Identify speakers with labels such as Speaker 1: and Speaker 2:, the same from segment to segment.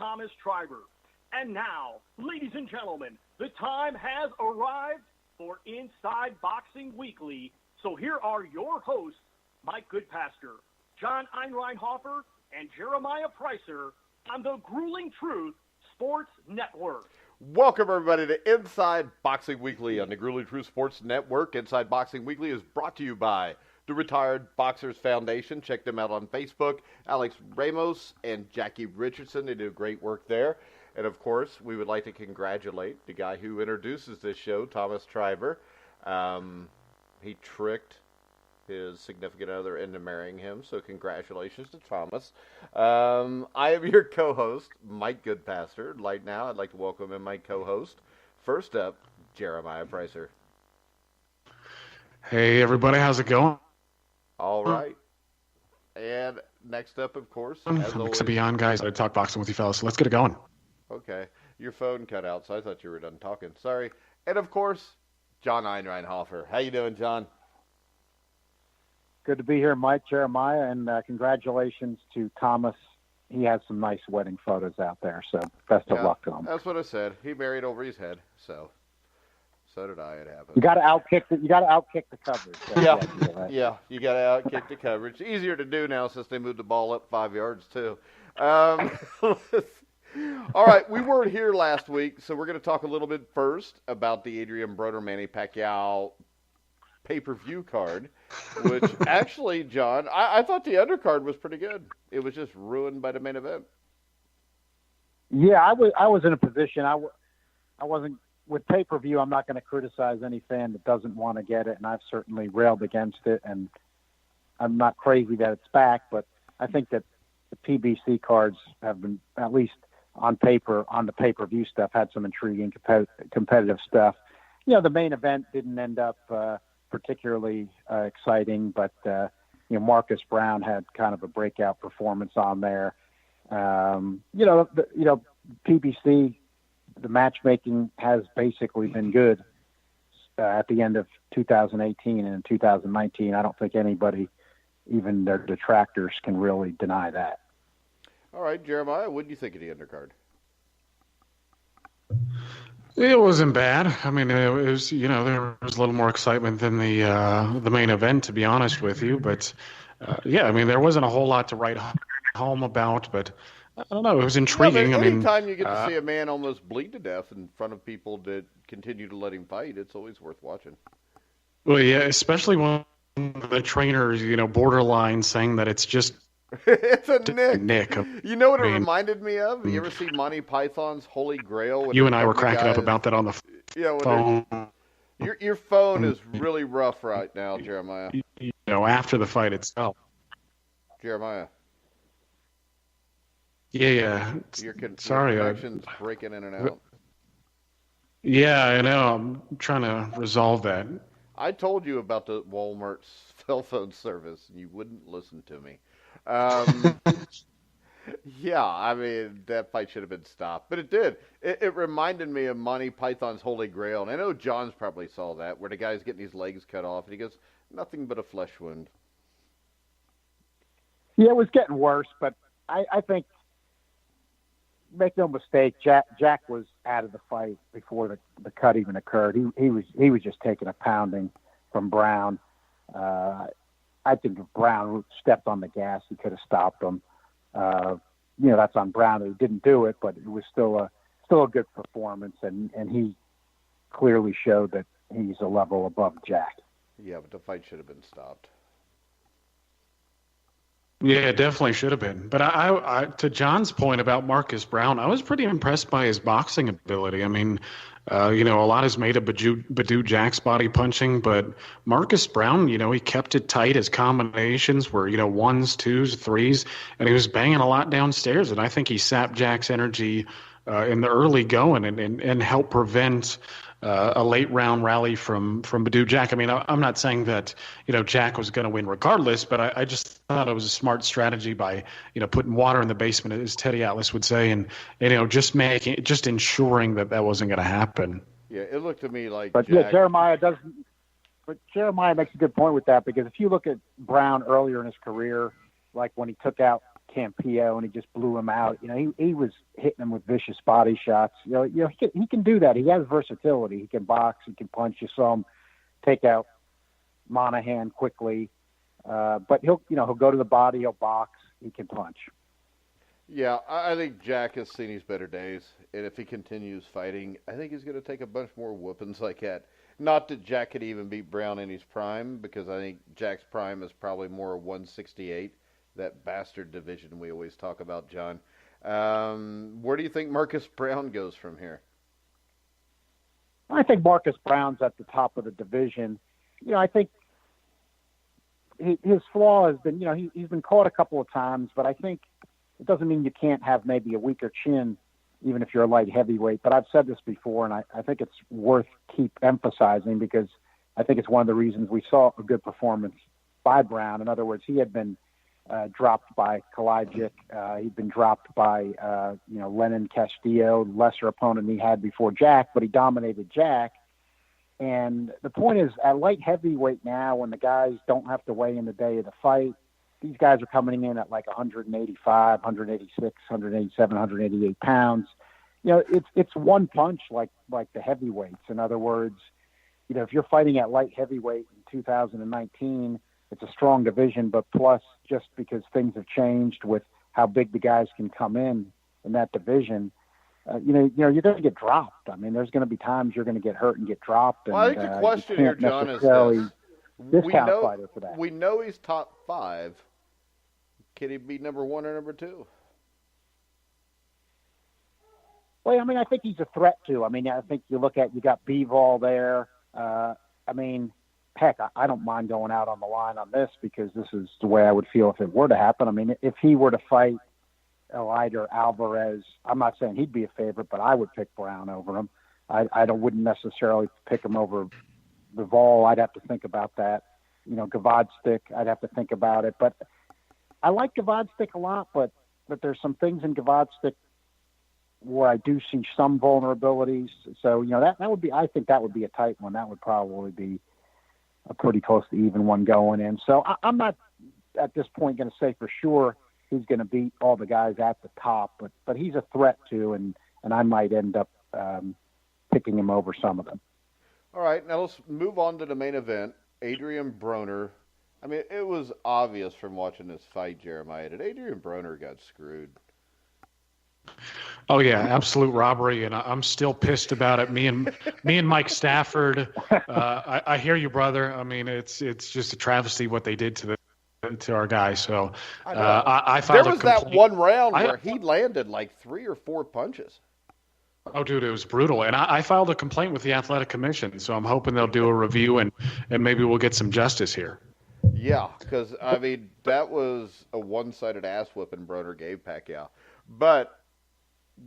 Speaker 1: Thomas Triber. And now, ladies and gentlemen, the time has arrived for Inside Boxing Weekly. So here are your hosts, Mike Goodpaster, John Einreinhofer, and Jeremiah Preisser on the Grueling Truth Sports Network.
Speaker 2: Welcome, everybody, to Inside Boxing Weekly on the Grueling Truth Sports Network. Inside Boxing Weekly is brought to you by the Retired Boxers Foundation. Check them out on Facebook. Alex Ramos and Jackie Richardson, they do great work there. And, of course, we would like to congratulate the guy who introduces this show, Thomas Triber. He tricked his significant other into marrying him, so congratulations to Thomas. I am your co-host, Mike Goodpaster. Right now, I'd like to welcome in my co-host. First up, Jeremiah Preisser.
Speaker 3: Hey, everybody, how's it going?
Speaker 2: All right. And next up, of course, as always,
Speaker 3: beyond guys, I talk boxing with you fellas, so let's get it going.
Speaker 2: Okay. Your phone cut out, so I thought you were done talking. Sorry. And, of course, John Einreinhofer. How you doing, John?
Speaker 4: Good to be here, Mike, Jeremiah, and congratulations to Thomas. He has some nice wedding photos out there, so best of luck to him.
Speaker 2: That's what I said. He married over his head, so did I. It happened.
Speaker 4: You got to outkick the coverage. So
Speaker 2: yeah. You got to outkick the coverage. Easier to do now since they moved the ball up 5 yards too. All right, we weren't here last week, so we're going to talk a little bit first about the Adrian Broner Manny Pacquiao pay-per-view card, which actually, John, I thought the undercard was pretty good. It was just ruined by the main event.
Speaker 4: Yeah, I was in a position. I wasn't with pay-per-view. I'm not going to criticize any fan that doesn't want to get it, and I've certainly railed against it. And I'm not crazy that it's back, but I think that the PBC cards have been, at least on paper, on the pay-per-view stuff, had some intriguing competitive stuff. You know, the main event didn't end up particularly exciting, but Marcus Brown had kind of a breakout performance on there. PBC, the matchmaking has basically been good at the end of 2018 and in 2019. I don't think anybody, even their detractors, can really deny that.
Speaker 2: All right, Jeremiah, what do you think of the undercard?
Speaker 3: It wasn't bad. I mean, it was, there was a little more excitement than the main event, to be honest with you. But, there wasn't a whole lot to write home about. But, I don't know, it was intriguing.
Speaker 2: Yeah, anytime you get to see a man almost bleed to death in front of people that continue to let him fight, it's always worth watching.
Speaker 3: Well, yeah, especially when the trainer's, borderline saying that it's just
Speaker 2: it's a Nick. You know what it
Speaker 3: mean,
Speaker 2: reminded me of? You ever see Monty Python's Holy Grail?
Speaker 3: You and I were cracking up about that on the phone.
Speaker 2: Your phone is really rough right now, Jeremiah.
Speaker 3: After the fight itself.
Speaker 2: Jeremiah.
Speaker 3: Yeah.
Speaker 2: Your
Speaker 3: sorry.
Speaker 2: connection's breaking in and out.
Speaker 3: Yeah, I know. I'm trying to resolve that.
Speaker 2: I told you about the Walmart cell phone service, and you wouldn't listen to me. Yeah, I mean, that fight should have been stopped, but it did. It reminded me of Monty Python's Holy Grail, and I know John's probably saw that, where the guy's getting his legs cut off, and he goes, nothing but a flesh wound.
Speaker 4: Yeah, it was getting worse, but I think, make no mistake, Jack was out of the fight before the cut even occurred. He was just taking a pounding from Brown. I think if Brown stepped on the gas, he could have stopped him. That's on Brown. He didn't do it, but it was still a good performance, and he clearly showed that he's a level above Jack.
Speaker 2: Yeah, but the fight should have been stopped.
Speaker 3: Yeah, it definitely should have been. But I to John's point about Marcus Brown, I was pretty impressed by his boxing ability. I mean, a lot is made of Badou Jack's body punching, but Marcus Brown, he kept it tight. His combinations were, ones, twos, threes, and he was banging a lot downstairs. And I think he sapped Jack's energy in the early going and helped prevent a late round rally from Badou Jack. I mean, I'm not saying that, Jack was going to win regardless, but I just thought it was a smart strategy by, putting water in the basement, as Teddy Atlas would say, and, just ensuring that wasn't going to happen.
Speaker 2: Yeah, it looked to me like
Speaker 4: But
Speaker 2: Jack...
Speaker 4: yeah, Jeremiah makes a good point with that, because if you look at Brown earlier in his career, like when he took out Campillo, and he just blew him out. He was hitting him with vicious body shots. He can do that. He has versatility. He can box. He can punch. You saw him take out Monahan quickly. But he'll go to the body. He'll box. He can punch.
Speaker 2: Yeah, I think Jack has seen his better days, and if he continues fighting, I think he's going to take a bunch more whoopings like that. Not that Jack could even beat Brown in his prime, because I think Jack's prime is probably more 168, that bastard division we always talk about, John. Where do you think Marcus Brown goes from here?
Speaker 4: I think Marcus Brown's at the top of the division. I think his flaw has been, he's been caught a couple of times, but I think it doesn't mean you can't have maybe a weaker chin, even if you're a light heavyweight. But I've said this before, and I think it's worth keep emphasizing, because I think it's one of the reasons we saw a good performance by Brown. In other words, he had been dropped by Kalajic. He'd been dropped by, Lenin Castillo, lesser opponent he had before Jack, but he dominated Jack. And the point is, at light heavyweight now, when the guys don't have to weigh in the day of the fight, these guys are coming in at like 185, 186, 187, 188 pounds. It's one punch like the heavyweights. In other words, if you're fighting at light heavyweight in 2019, it's a strong division, but plus just because things have changed with how big the guys can come in that division, you're going to get dropped. I mean, there's going to be times you're going to get hurt and get dropped.
Speaker 2: Well, I think the question here, John, is this. We know he's top 5. Can he be number 1 or number 2?
Speaker 4: Well, I mean, I think he's a threat too. I mean, I think you got Bivol there. Heck, I don't mind going out on the line on this, because this is the way I would feel if it were to happen. I mean, if he were to fight Elida Alvarez, I'm not saying he'd be a favorite, but I would pick Brown over him. I wouldn't necessarily pick him over Bivol. I'd have to think about that. Gvozdzik, I'd have to think about it. But I like Gvozdzik a lot, but there's some things in Gvozdzik where I do see some vulnerabilities. So, that would be, I think that would be a tight one. That would probably be a pretty close to even one going in. So I'm not at this point going to say for sure he's going to beat all the guys at the top, but he's a threat too, and I might end up picking him over some of them.
Speaker 2: All right, now let's move on to the main event. Adrian Broner. I mean, it was obvious from watching this fight, Jeremiah, that Adrian Broner got screwed.
Speaker 3: Oh yeah, absolute robbery, and I'm still pissed about it. Me and Mike Stafford. I hear you, brother. I mean, it's just a travesty what they did to our guy. So I filed
Speaker 2: there was that one round where he landed like 3 or 4 punches.
Speaker 3: Oh, dude, it was brutal. And I filed a complaint with the Athletic Commission, so I'm hoping they'll do a review and maybe we'll get some justice here.
Speaker 2: Yeah, because, I mean, that was a one-sided ass whipping Broner gave Pacquiao. But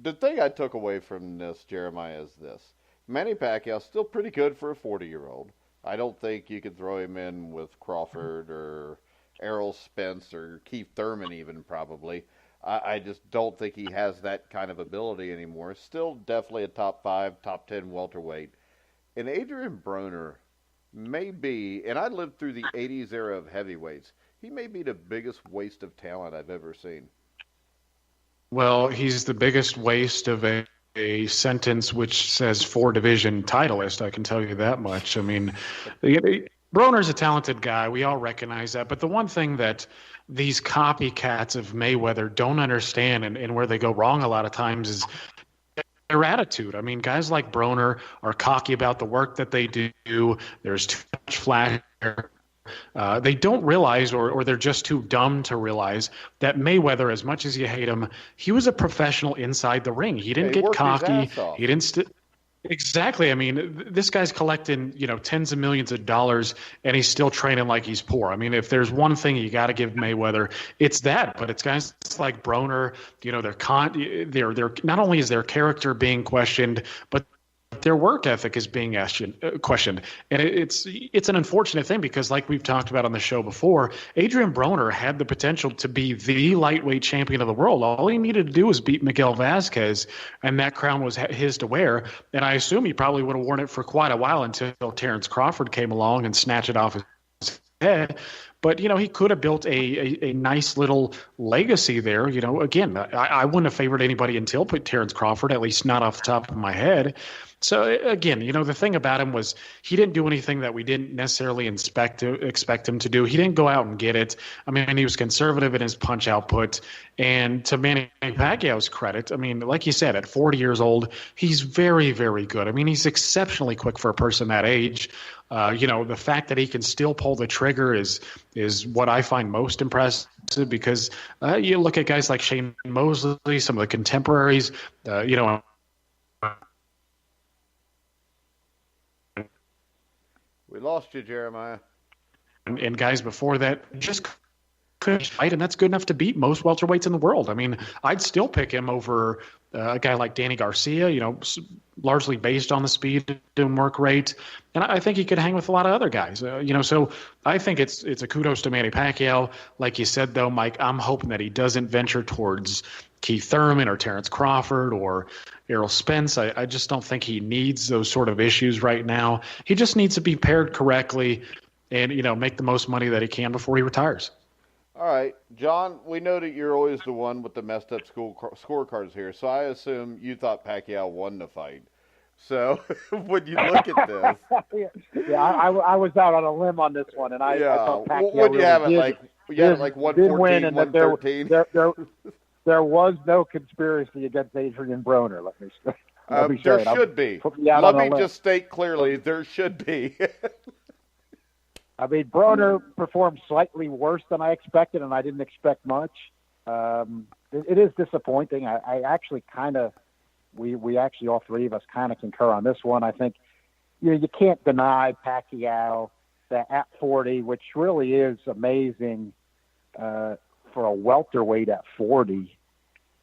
Speaker 2: the thing I took away from this, Jeremiah, is this. Manny Pacquiao's still pretty good for a 40-year-old. I don't think you could throw him in with Crawford or Errol Spence or Keith Thurman even, probably. I just don't think he has that kind of ability anymore. Still definitely a top 5, top 10 welterweight. And Adrian Broner may be, and I lived through the 80s era of heavyweights, he may be the biggest waste of talent I've ever seen.
Speaker 3: Well, he's the biggest waste of a sentence which says 4-division titleist, I can tell you that much. I mean, Broner's a talented guy. We all recognize that. But the one thing that these copycats of Mayweather don't understand and where they go wrong a lot of times is their attitude. I mean, guys like Broner are cocky about the work that they do. There's too much flash. They don't realize, or they're just too dumb to realize, that Mayweather, as much as you hate him, he was a professional inside the ring. He didn't get cocky. He didn't Exactly. I mean, this guy's collecting, tens of millions of dollars, and he's still training like he's poor. I mean, if there's one thing you got to give Mayweather, it's that. But it's guys like Broner. They're not only is their character being questioned, but their work ethic is being questioned. And it's an unfortunate thing because, like we've talked about on the show before, Adrian Broner had the potential to be the lightweight champion of the world. All he needed to do was beat Miguel Vasquez, and that crown was his to wear. And I assume he probably would have worn it for quite a while until Terrence Crawford came along and snatched it off his head. But, he could have built a nice little legacy there. Again, I wouldn't have favored anybody until Terrence Crawford, at least not off the top of my head. So, again, the thing about him was he didn't do anything that we didn't necessarily expect him to do. He didn't go out and get it. I mean, he was conservative in his punch output. And to Manny Pacquiao's credit, I mean, like you said, at 40 years old, he's very, very good. I mean, he's exceptionally quick for a person that age. The fact that he can still pull the trigger is what I find most impressive, because you look at guys like Shane Mosley, some of the contemporaries,
Speaker 2: We lost you, Jeremiah.
Speaker 3: And guys before that just couldn't fight, and that's good enough to beat most welterweights in the world. I mean, I'd still pick him over a guy like Danny Garcia, largely based on the speed and work rate. And I think he could hang with a lot of other guys, so I think it's a kudos to Manny Pacquiao. Like you said, though, Mike, I'm hoping that he doesn't venture towards Keith Thurman or Terrence Crawford or Errol Spence. I just don't think he needs those sort of issues right now. He just needs to be paired correctly and, make the most money that he can before he retires.
Speaker 2: All right, John, we know that you're always the one with the messed up scorecards here, so I assume you thought Pacquiao won the fight. So when you look at this,
Speaker 4: I was out on a limb on this one, and I thought Pacquiao
Speaker 2: what do you have it
Speaker 4: did,
Speaker 2: like? You had it like 114, 113.
Speaker 4: There was no conspiracy against Adrian Broner. Let me say
Speaker 2: there
Speaker 4: it.
Speaker 2: should be. Let me just state clearly, there should be.
Speaker 4: I mean, Broner performed slightly worse than I expected, and I didn't expect much. It is disappointing. I actually kind of, we actually, all three of us kind of concur on this one. I think, you can't deny Pacquiao that at 40, which really is amazing for a welterweight at 40,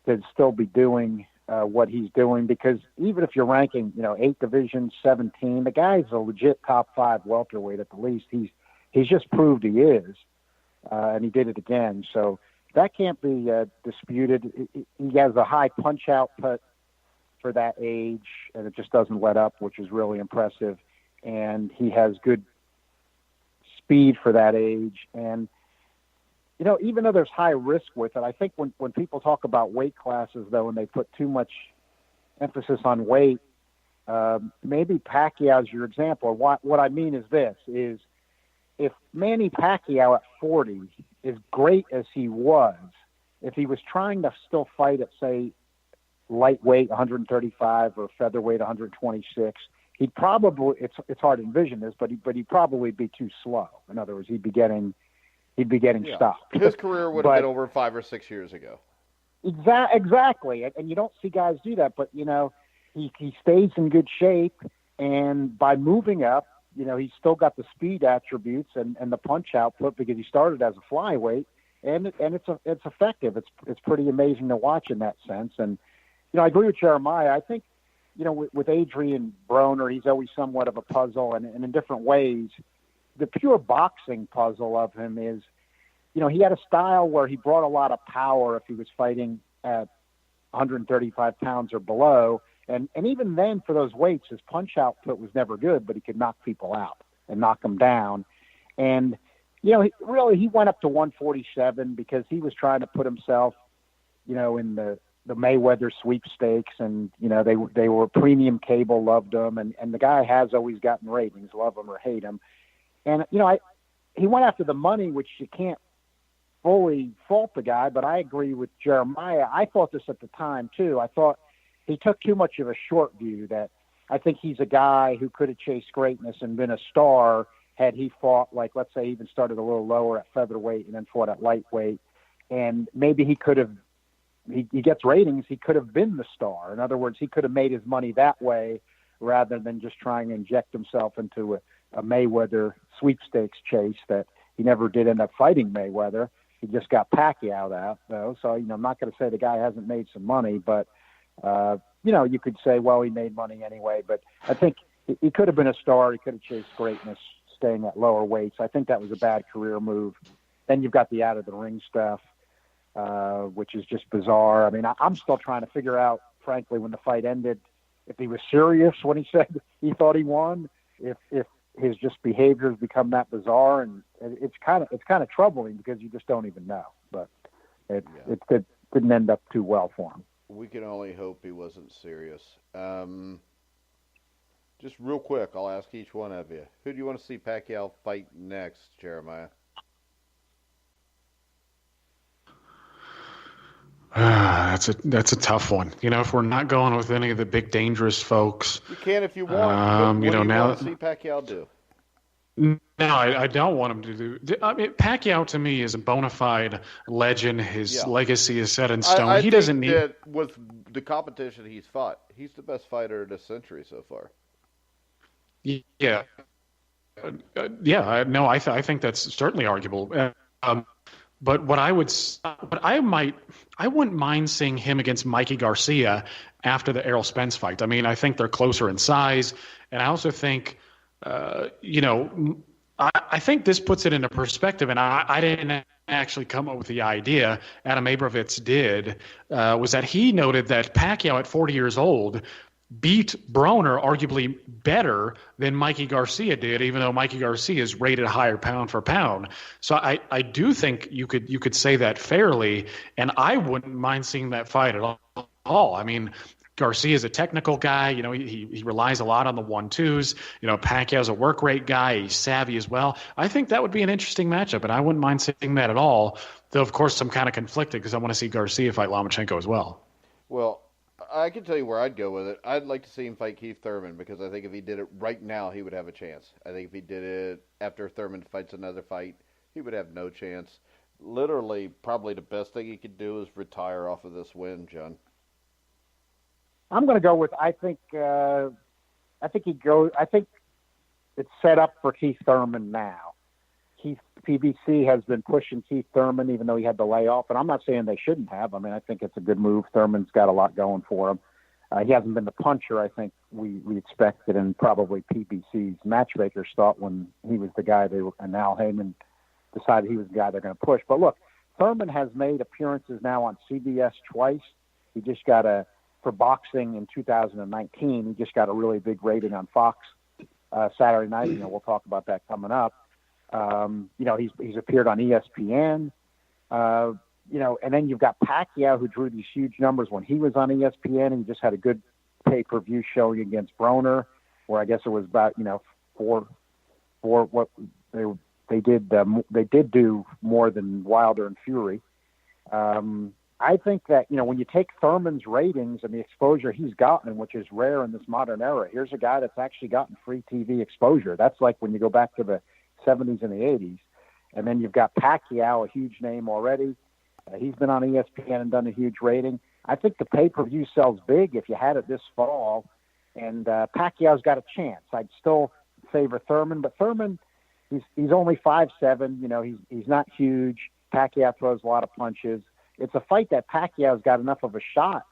Speaker 4: to still be doing what he's doing, because even if you're ranking, 8 divisions, 17, the guy's a legit top 5 welterweight at the least. He's just proved he is, and he did it again. So that can't be disputed. He has a high punch output for that age, and it just doesn't let up, which is really impressive. And he has good speed for that age. And, even though there's high risk with it, I think when people talk about weight classes, though, and they put too much emphasis on weight, maybe Pacquiao's your example. What I mean is this, is if Manny Pacquiao at 40, as great as he was, if he was trying to still fight at, say, lightweight 135 or featherweight 126, he'd probably, it's hard to envision this, but he'd probably be too slow. In other words, he'd be getting stopped.
Speaker 2: His career would have been over 5 or 6 years ago.
Speaker 4: Exactly. And you don't see guys do that, but, he stays in good shape, and by moving up, he's still got the speed attributes and the punch output, because he started as a flyweight, and it's effective. It's pretty amazing to watch in that sense. And, I agree with Jeremiah. I think, with Adrian Broner, he's always somewhat of a puzzle, and in different ways. The pure boxing puzzle of him is, he had a style where he brought a lot of power if he was fighting at 135 pounds or below. And even then, for those weights, his punch output was never good, but he could knock people out and knock them down. And, he went up to 147 because he was trying to put himself, in the Mayweather sweepstakes, and, they were premium cable, loved him. And the guy has always gotten ratings, love him or hate him. And, he went after the money, which you can't fully fault the guy, but I agree with Jeremiah. I thought this at the time, too. I thought he took too much of a short view, that I think he's a guy who could have chased greatness and been a star had he fought, like, let's say, even started a little lower at featherweight and then fought at lightweight. And maybe he could have, he gets ratings, he could have been the star. In other words, he could have made his money that way rather than just trying to inject himself into a Mayweather sweepstakes chase that he never did end up fighting Mayweather. He just got Pacquiao out, though. So, I'm not going to say the guy hasn't made some money, but, you could say, well, he made money anyway. But I think he could have been a star. He could have chased greatness staying at lower weights. I think that was a bad career move. Then you've got the out-of-the-ring stuff, which is just bizarre. I mean, I'm still trying to figure out, frankly, when the fight ended, if he was serious when he said he thought he won, if his just behavior has become that bizarre, and it's kind of troubling because you just don't even know. But it didn't end up too well for him.
Speaker 2: We can only hope he wasn't serious. Just real quick, I'll ask each one of you. Who do you want to see Pacquiao fight next, Jeremiah?
Speaker 3: That's a tough one. If we're not going with any of the big dangerous folks,
Speaker 2: you can if you want. What do you want to see Pacquiao do?
Speaker 3: No, I don't want him to do. I mean, Pacquiao to me is a bona fide legend. His legacy is set in stone. He doesn't need.
Speaker 2: That with the competition he's fought, he's the best fighter of this century so far.
Speaker 3: Yeah, I think that's certainly arguable. But I wouldn't mind seeing him against Mikey Garcia after the Errol Spence fight. I mean, I think they're closer in size, and I also think, I think this puts it into perspective. And I didn't actually come up with the idea. Adam Abrovitz did, was that he noted that Pacquiao at 40 years old beat Broner arguably better than Mikey Garcia did, even though Mikey Garcia is rated higher pound for pound. So I do think you could say that fairly, and I wouldn't mind seeing that fight at all. I mean, Garcia is a technical guy. He relies a lot on the 1-2s. Pacquiao's a work rate guy. He's savvy as well. I think that would be an interesting matchup, and I wouldn't mind seeing that at all. Though, of course, I'm kind of conflicted because I want to see Garcia fight Lomachenko as well.
Speaker 2: Well, I can tell you where I'd go with it. I'd like to see him fight Keith Thurman because I think if he did it right now, he would have a chance. I think if he did it after Thurman fights another fight, he would have no chance. Literally, probably the best thing he could do is retire off of this win, John.
Speaker 4: I'm going to go with I think it's set up for Keith Thurman now. PBC has been pushing Keith Thurman even though he had the layoff, and I'm not saying they shouldn't have. I mean, I think it's a good move. Thurman's got a lot going for him. He hasn't been the puncher I think we expected, and probably PBC's matchmakers thought when he was the guy and Al Heyman decided he was the guy they're going to push. But look, Thurman has made appearances now on CBS twice. He just got for boxing in 2019, he just got a really big rating on Fox Saturday night. We'll talk about that coming up. He's appeared on ESPN, and then you've got Pacquiao, who drew these huge numbers when he was on ESPN, and he just had a good pay-per-view showing against Broner, where I guess it was about, four what they did do more than Wilder and Fury. I think that, when you take Thurman's ratings and the exposure he's gotten, which is rare in this modern era, here's a guy that's actually gotten free TV exposure. That's like when you go back to the 70s and the 80s. And then you've got Pacquiao, a huge name already. He's been on ESPN and done a huge rating. I think the pay-per-view sells big if you had it this fall. And Pacquiao's got a chance. I'd still favor Thurman, but Thurman, he's only 5'7". He's not huge. Pacquiao throws a lot of punches. It's a fight that Pacquiao's got enough of a shot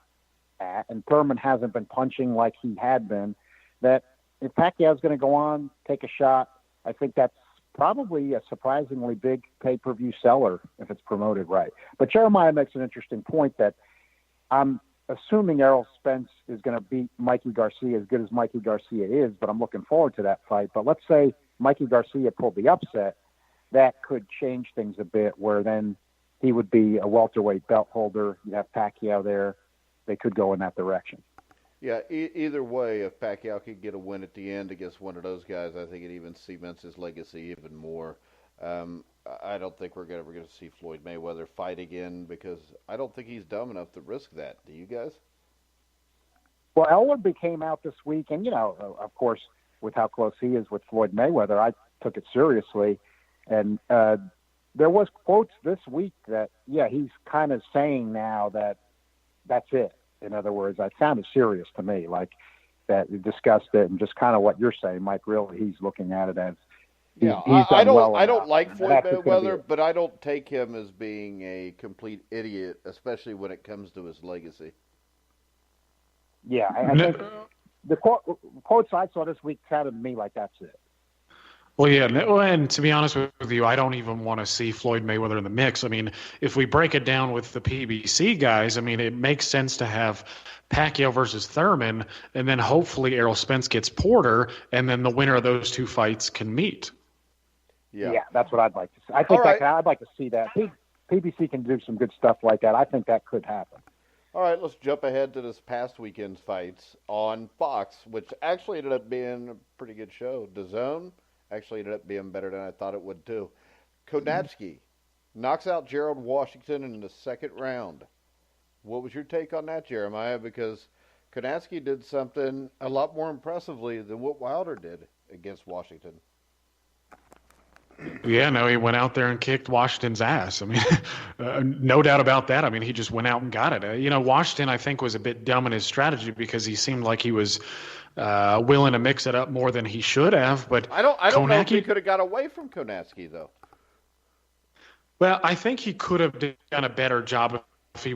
Speaker 4: at, and Thurman hasn't been punching like he had been, that if Pacquiao's going to go on, take a shot, I think that's probably a surprisingly big pay-per-view seller if it's promoted right. But Jeremiah makes an interesting point that I'm assuming Errol Spence is going to beat Mikey Garcia as good as Mikey Garcia is, but I'm looking forward to that fight. But let's say Mikey Garcia pulled the upset, that could change things a bit, where then he would be a welterweight belt holder. You'd have Pacquiao there. They could go in that direction.
Speaker 2: Yeah, either way, if Pacquiao could get a win at the end against one of those guys, I think it even cements his legacy even more. I don't think we're ever going to see Floyd Mayweather fight again because I don't think he's dumb enough to risk that. Do you guys?
Speaker 4: Well, Elwood came out this week, and, of course, with how close he is with Floyd Mayweather, I took it seriously. And there was quotes this week that, he's kind of saying now that that's it. In other words, it sounded serious to me, like that you discussed it, and just kind of what you're saying, Mike. Really, he's looking at it as
Speaker 2: I don't like Floyd Mayweather, but I don't take him as being a complete idiot, especially when it comes to his legacy.
Speaker 4: Yeah, I think the quotes I saw this week sounded to me like that's it.
Speaker 3: Well, yeah, and to be honest with you, I don't even want to see Floyd Mayweather in the mix. I mean, if we break it down with the PBC guys, I mean, it makes sense to have Pacquiao versus Thurman, and then hopefully Errol Spence gets Porter, and then the winner of those two fights can meet.
Speaker 4: Yeah, that's what I'd like to see. I think I'd like to see that. PBC can do some good stuff like that. I think that could happen.
Speaker 2: All right, let's jump ahead to this past weekend's fights on Fox, which actually ended up being a pretty good show. DAZN actually ended up being better than I thought it would, too. Kownacki knocks out Gerald Washington in the second round. What was your take on that, Jeremiah? Because Kownacki did something a lot more impressively than what Wilder did against Washington.
Speaker 3: Yeah, no, he went out there and kicked Washington's ass. I mean, no doubt about that. I mean, he just went out and got it. Washington, I think, was a bit dumb in his strategy because he seemed like he was willing to mix it up more than he should have. But
Speaker 2: I don't know if he could have got away from Kownacki, though.
Speaker 3: Well, I think he could have done a better job if he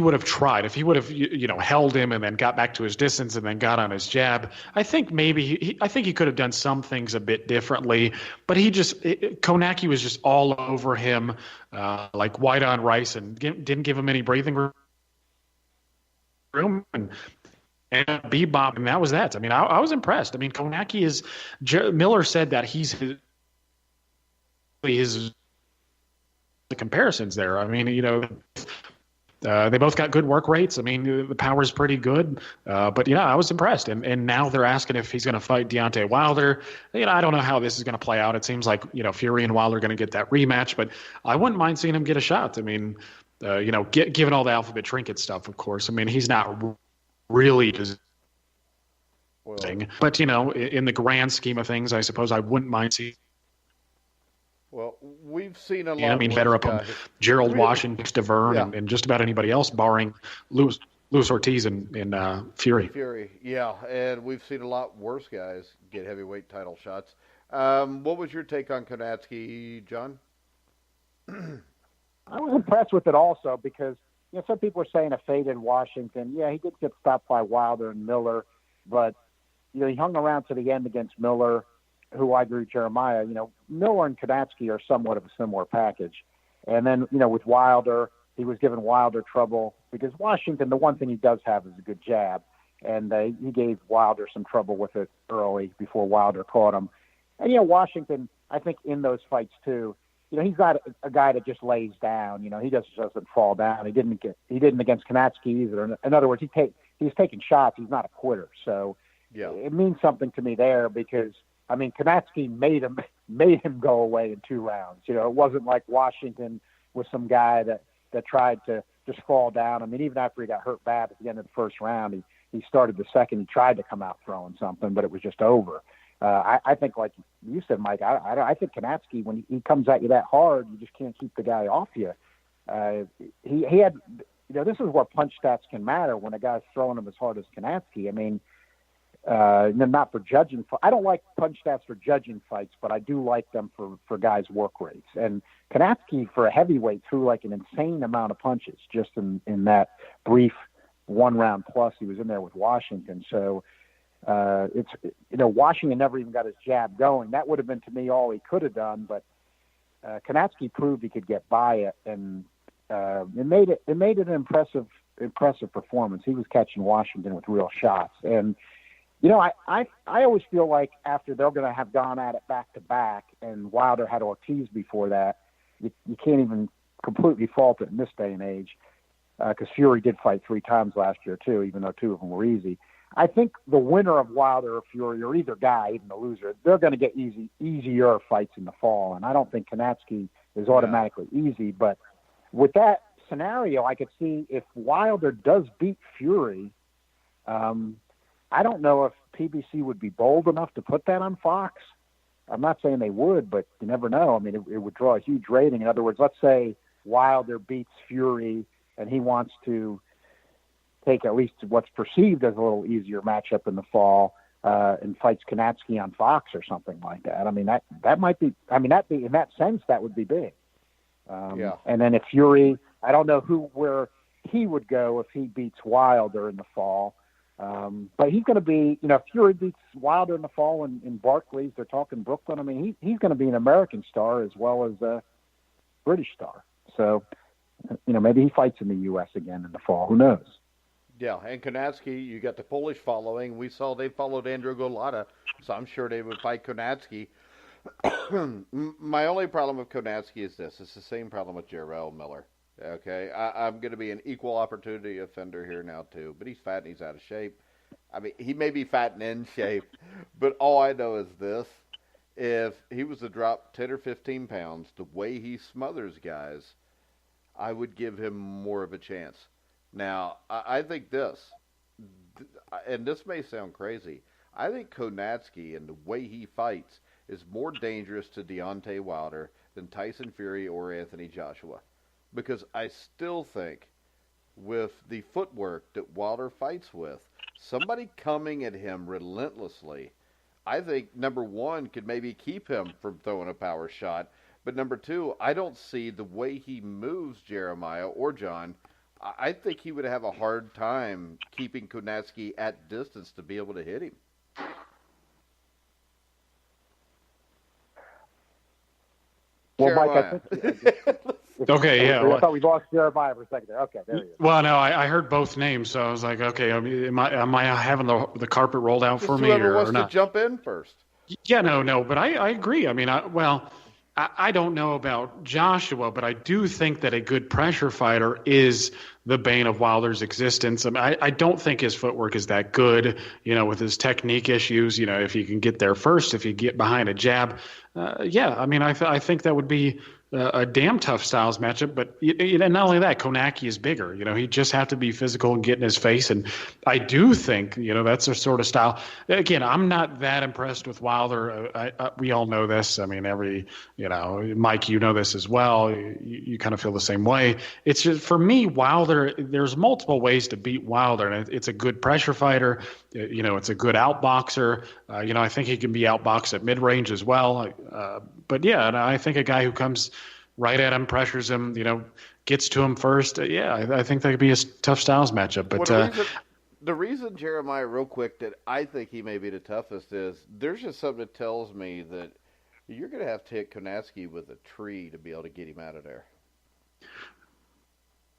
Speaker 3: would have tried. If he would have held him and then got back to his distance and then got on his jab. I think maybe he could have done some things a bit differently. But Kownacki was just all over him like white on rice and didn't give him any breathing room and bebop, and that was that. I mean, I was impressed. I mean, Kownacki is Miller said that he's his the comparisons there. I mean, they both got good work rates. I mean, the power's pretty good. But, I was impressed. And now they're asking if he's going to fight Deontay Wilder. I don't know how this is going to play out. It seems like, Fury and Wilder are going to get that rematch. But I wouldn't mind seeing him get a shot. I mean, given all the alphabet trinket stuff, of course. I mean, he's not really but, in the grand scheme of things, I suppose I wouldn't mind seeing.
Speaker 2: Well, we've seen a lot.
Speaker 3: Yeah, I mean, better up on Gerald Washington, Stavern, and just about anybody else, barring Luis Ortiz and Fury.
Speaker 2: Yeah, and we've seen a lot worse guys get heavyweight title shots. What was your take on Kownacki, John?
Speaker 4: I was impressed with it also because some people are saying a faded Washington. Yeah, he did get stopped by Wilder and Miller, but he hung around to the end against Miller, who I agree with Jeremiah. Miller and Kownacki are somewhat of a similar package. And then, with Wilder, he was giving Wilder trouble because Washington, the one thing he does have is a good jab. And he gave Wilder some trouble with it early before Wilder caught him. And, Washington, I think in those fights too, he's not a guy that just lays down. He just doesn't fall down. He didn't against Kownacki either. In other words, he's taking shots. He's not a quitter. So it means something to me there because, I mean, Kownacki made him go away in 2 rounds. It wasn't like Washington was some guy that tried to just fall down. I mean, even after he got hurt bad at the end of the first round, he started the second. He tried to come out throwing something, but it was just over. I think, like you said, Mike, I think Kownacki, when he comes at you that hard, you just can't keep the guy off you. He had, this is where punch stats can matter when a guy's throwing him as hard as Kownacki. I mean, not for judging. I don't like punch stats for judging fights, but I do like them for guys' work rates. And Kownacki, for a heavyweight, threw like an insane amount of punches just in that brief 1 round plus he was in there with Washington. So Washington never even got his jab going. That would have been, to me, all he could have done. But Kownacki proved he could get by it, and it made it an impressive performance. He was catching Washington with real shots. And I always feel like after they're going to have gone at it back to back, and Wilder had Ortiz before that, you can't even completely fault it in this day and age, because Fury did fight 3 times last year too, even though 2 of them were easy. I think the winner of Wilder or Fury, or either guy, even the loser, they're going to get easier fights in the fall, and I don't think Kownacki is automatically easy. But with that scenario, I could see if Wilder does beat Fury, I don't know if PBC would be bold enough to put that on Fox. I'm not saying they would, but you never know. I mean, it would draw a huge rating. In other words, let's say Wilder beats Fury and he wants to take at least what's perceived as a little easier matchup in the fall and fights Kownacki on Fox or something like that. I mean, that might be, in that sense, that would be big. And then if Fury, I don't know where he would go if he beats Wilder in the fall. But he's going to be, if Fury beats Wilder in the fall in Barclays, they're talking Brooklyn. I mean, he's going to be an American star as well as a British star. So, maybe he fights in the U.S. again in the fall. Who knows?
Speaker 2: Yeah, and Konatsky, you got the Polish following. We saw they followed Andrew Golota, so I'm sure they would fight Konatsky. My only problem with Konatsky is this. It's the same problem with Jarrell Miller. Okay, I'm going to be an equal opportunity offender here now, too. But he's fat and he's out of shape. I mean, he may be fat and in shape, but all I know is this. If he was to drop 10 or 15 pounds, the way he smothers guys, I would give him more of a chance. Now, I think this, and this may sound crazy, I think Konatsky and the way he fights is more dangerous to Deontay Wilder than Tyson Fury or Anthony Joshua. Because I still think with the footwork that Wilder fights with, somebody coming at him relentlessly, I think, number one, could maybe keep him from throwing a power shot. But number two, I don't see the way he moves Jeremiah or John. I think he would have a hard time keeping Konatsky at distance to be able to hit him.
Speaker 4: Well,
Speaker 2: Jeremiah.
Speaker 4: Mike, I think,
Speaker 3: Okay, yeah.
Speaker 4: I thought we lost Jeremiah for a second there. Okay, there he is.
Speaker 3: Well, no, I heard both names, so I was like, okay, am I having the carpet rolled out for
Speaker 2: Just
Speaker 3: me
Speaker 2: whoever
Speaker 3: or
Speaker 2: wants
Speaker 3: not?
Speaker 2: to jump in first.
Speaker 3: Yeah, no, but I agree. I mean, I don't know about Joshua, but I do think that a good pressure fighter is the bane of Wilder's existence. I mean, I don't think his footwork is that good, with his technique issues. If he can get there first, if he get behind a jab, yeah. I mean, I think that would be a damn tough styles matchup. But and not only that, Konaki is bigger. He'd just have to be physical and get in his face. And I do think, that's a sort of style. Again, I'm not that impressed with Wilder. We all know this. I mean, Mike, you know this as well. You kind of feel the same way. It's just, for me, Wilder, there's multiple ways to beat Wilder. And it's a good pressure fighter. It's a good outboxer. I think he can be outboxed at mid-range as well. But yeah, and I think a guy who comes right at him, pressures him, gets to him first. I think that could be a tough styles matchup. But
Speaker 2: the reason, Jeremiah, real quick, that I think he may be the toughest is there's just something that tells me that you're going to have to hit Konatsky with a tree to be able to get him out of there.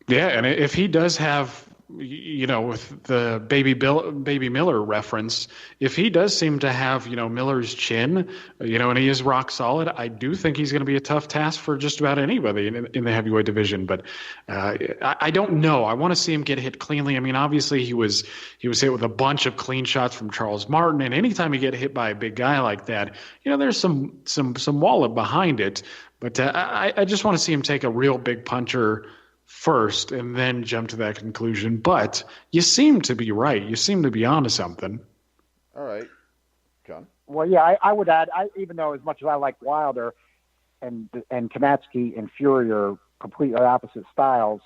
Speaker 3: Yeah, and if he does have, with the Baby Miller reference, if he does seem to have, Miller's chin, and he is rock solid, I do think he's going to be a tough task for just about anybody in the heavyweight division. But I don't know. I want to see him get hit cleanly. I mean, obviously he was hit with a bunch of clean shots from Charles Martin, and anytime you get hit by a big guy like that, there's some wallet behind it. But I just want to see him take a real big puncher first and then jump to that conclusion. But you seem to be right. You seem to be onto something.
Speaker 2: All right. John?
Speaker 4: Well, yeah, I would add, even though as much as I like Wilder and Konatsky and Fury are completely opposite styles,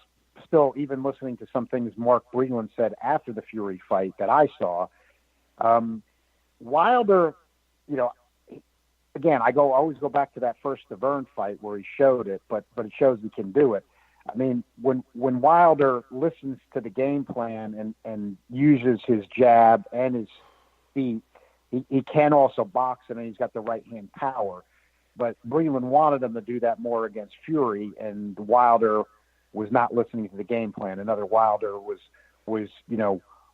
Speaker 4: still, even listening to some things Mark Breland said after the Fury fight that I saw, Wilder, again, I always go back to that first Severn fight where he showed it, but it shows he can do it. I mean, when Wilder listens to the game plan and uses his jab and his feet, he can also box, and he's got the right hand power. But Breland wanted him to do that more against Fury, and Wilder was not listening to the game plan. Another Wilder was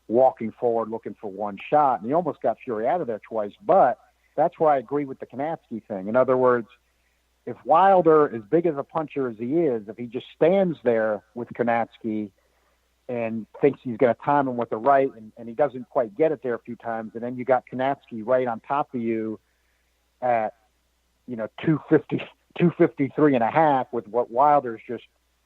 Speaker 4: walking forward looking for one shot, and he almost got Fury out of there twice. But that's where I agree with the Konatsky thing. In other words, if Wilder, as big as a puncher as he is, if he just stands there with Konatsky and thinks he's going to time him with the right, and he doesn't quite get it there a few times, and then you got Konatsky right on top of you at 253 and a half with what Wilder's just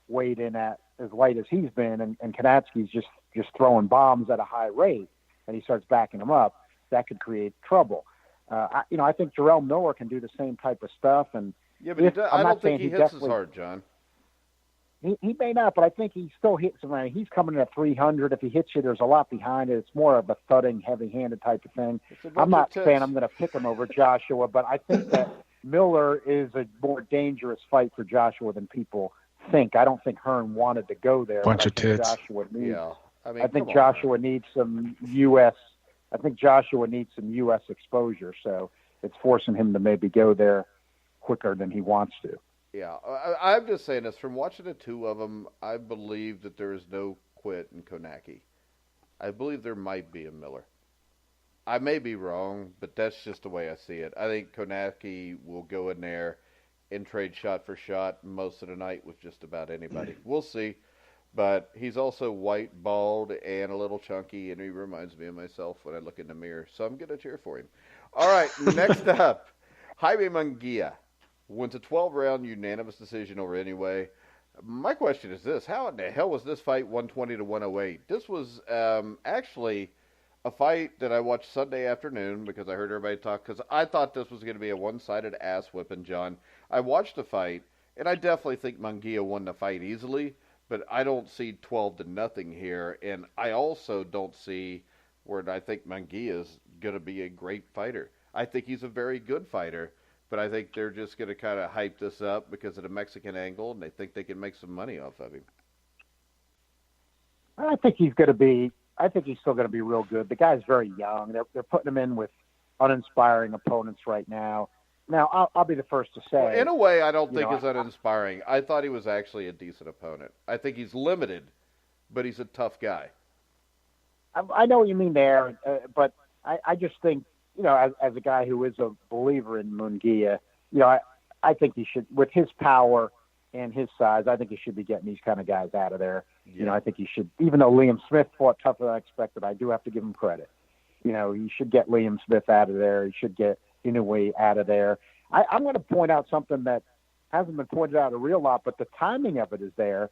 Speaker 4: weighed in at as light as he's been, and Konatsky's just throwing bombs at a high rate, and he starts backing him up, that could create trouble. I think Jarrell Miller can do the same type of stuff, and
Speaker 2: yeah, but I don't think he hits as hard, John.
Speaker 4: He may not, but I think he still hits him. He's coming in at 300. If he hits you, there's a lot behind it. It's more of a thudding, heavy-handed type of thing. I'm not saying I'm going to pick him over Joshua, but I think that Miller is a more dangerous fight for Joshua than people think. I don't think Hearn wanted to go there.
Speaker 3: Bunch of tits.
Speaker 4: Joshua needs,
Speaker 2: yeah,
Speaker 4: I think Joshua needs some U.S. I think Joshua needs some U.S. exposure, so it's forcing him to maybe go there quicker than he wants to.
Speaker 2: Yeah, I'm just saying this. From watching the two of them, I believe that there is no quit in Konatsky. I believe there might be a Miller. I may be wrong, but that's just the way I see it. I think Konecki will go in there and trade shot for shot most of the night with just about anybody. We'll see. But he's also white, bald, and a little chunky, and he reminds me of myself when I look in the mirror. So I'm going to cheer for him. All right, next up, Jaime Munguia wins a 12-round unanimous decision over Anyway. My question is this. How in the hell was this fight 120 to 108? This was actually a fight that I watched Sunday afternoon because I heard everybody talk, because I thought this was going to be a one-sided ass-whipping, John. I watched the fight, and I definitely think Munguia won the fight easily, but I don't see 12-0 here, and I also don't see where I think Munguia is going to be a great fighter. I think he's a very good fighter, but I think they're just going to kind of hype this up because of the Mexican angle, and they think they can make some money off of him.
Speaker 4: I think he's still going to be real good. The guy's very young. They're putting him in with uninspiring opponents right now. Now, I'll be the first to say.
Speaker 2: Well, in a way, I don't think it's uninspiring. I thought he was actually a decent opponent. I think he's limited, but he's a tough guy.
Speaker 4: I know what you mean there, but I just think, as a guy who is a believer in Munguia, I think he should, with his power and his size, I think he should be getting these kind of guys out of there. Yeah. I think he should, even though Liam Smith fought tougher than I expected, I do have to give him credit. He should get Liam Smith out of there. He should get Inoue out of there. I'm going to point out something that hasn't been pointed out a real lot, but the timing of it is there.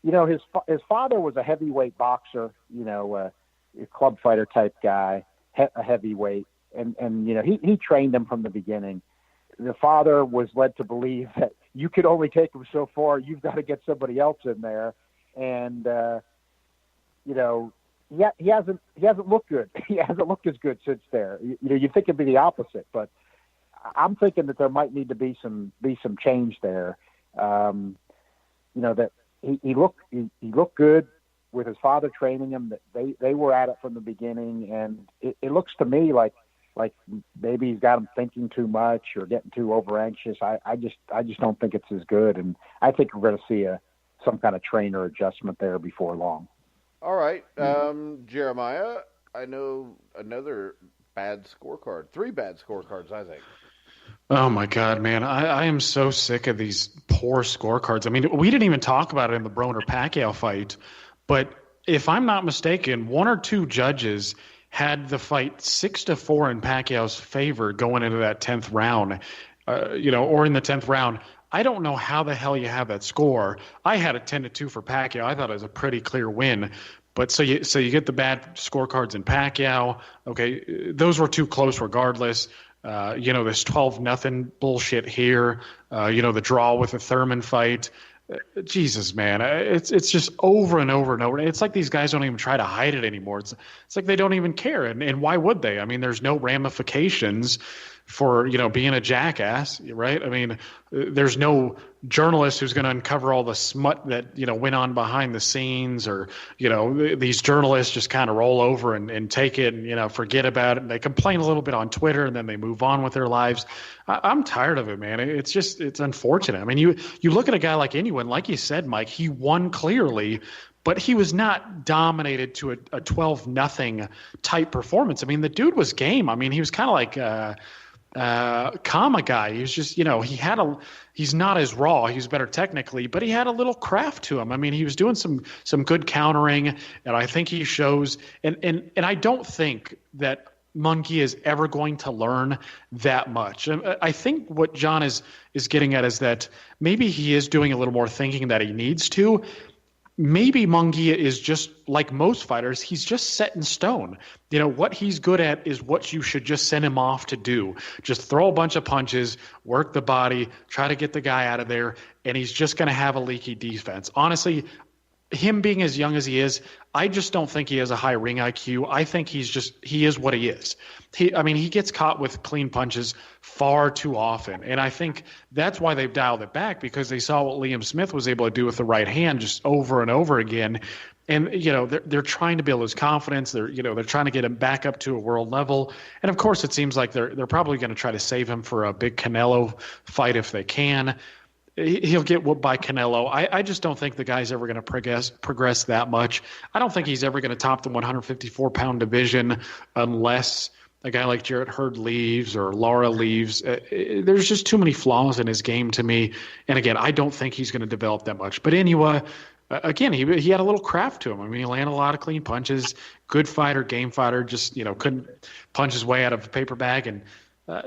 Speaker 4: His father was a heavyweight boxer, a club fighter type guy, a heavyweight, and he trained him from the beginning. The father was led to believe that you could only take him so far. You've got to get somebody else in there, and he hasn't looked good. He hasn't looked as good since there. You think it'd be the opposite, but I'm thinking that there might need to be some change there. That he looked good with his father training him. That they were at it from the beginning, and it looks to me like maybe he's got him thinking too much or getting too over anxious. I just don't think it's as good, and I think we're going to see some kind of trainer adjustment there before long.
Speaker 2: All right, Jeremiah, I know another bad scorecard. 3 bad scorecards, I think.
Speaker 3: Oh, my God, man. I am so sick of these poor scorecards. I mean, we didn't even talk about it in the Broner-Pacquiao fight, but if I'm not mistaken, 1 or 2 judges had the fight 6-4 in Pacquiao's favor going into that 10th round, or in the 10th round. I don't know how the hell you have that score. I had a 10-2 for Pacquiao. I thought it was a pretty clear win. But so you get the bad scorecards in Pacquiao. Okay, those were too close regardless. This 12-0 bullshit here. The draw with the Thurman fight. Jesus, man, it's just over and over and over. It's like these guys don't even try to hide it anymore. It's like they don't even care. And why would they? I mean, there's no ramifications for, being a jackass, right? I mean, there's no journalist who's going to uncover all the smut that, went on behind the scenes, or, these journalists just kind of roll over and take it and, forget about it. And they complain a little bit on Twitter and then they move on with their lives. I'm tired of it, man. It's unfortunate. I mean, you look at a guy like anyone, like you said, Mike, he won clearly, but he was not dominated to a 12-0 type performance. I mean, the dude was game. I mean, he was kind of like, Kama guy. He was just, he's not as raw. He's better technically, but he had a little craft to him. I mean, he was doing some good countering, and I think he shows. And I don't think that Munguia is ever going to learn that much. I think what John is getting at is that maybe he is doing a little more thinking that he needs to. Maybe Munguia is just like most fighters. He's just set in stone. What he's good at is what you should just send him off to do. Just throw a bunch of punches, work the body, try to get the guy out of there, and he's just going to have a leaky defense. Honestly, him being as young as he is, I just don't think he has a high ring IQ. I think he is what he is. He gets caught with clean punches far too often. And I think that's why they've dialed it back, because they saw what Liam Smith was able to do with the right hand just over and over again. And, they're trying to build his confidence. They're trying to get him back up to a world level. And of course, it seems like they're probably going to try to save him for a big Canelo fight if they can. he'll get whooped by Canelo. I just don't think the guy's ever going to progress that much. I don't think he's ever going to top the 154-pound division unless a guy like Jarrett Hurd leaves or Lara leaves. There's just too many flaws in his game to me. And again, I don't think he's going to develop that much. But anyway, again, he had a little craft to him. I mean, he landed a lot of clean punches. Good fighter, game fighter. Just couldn't punch his way out of a paper bag. And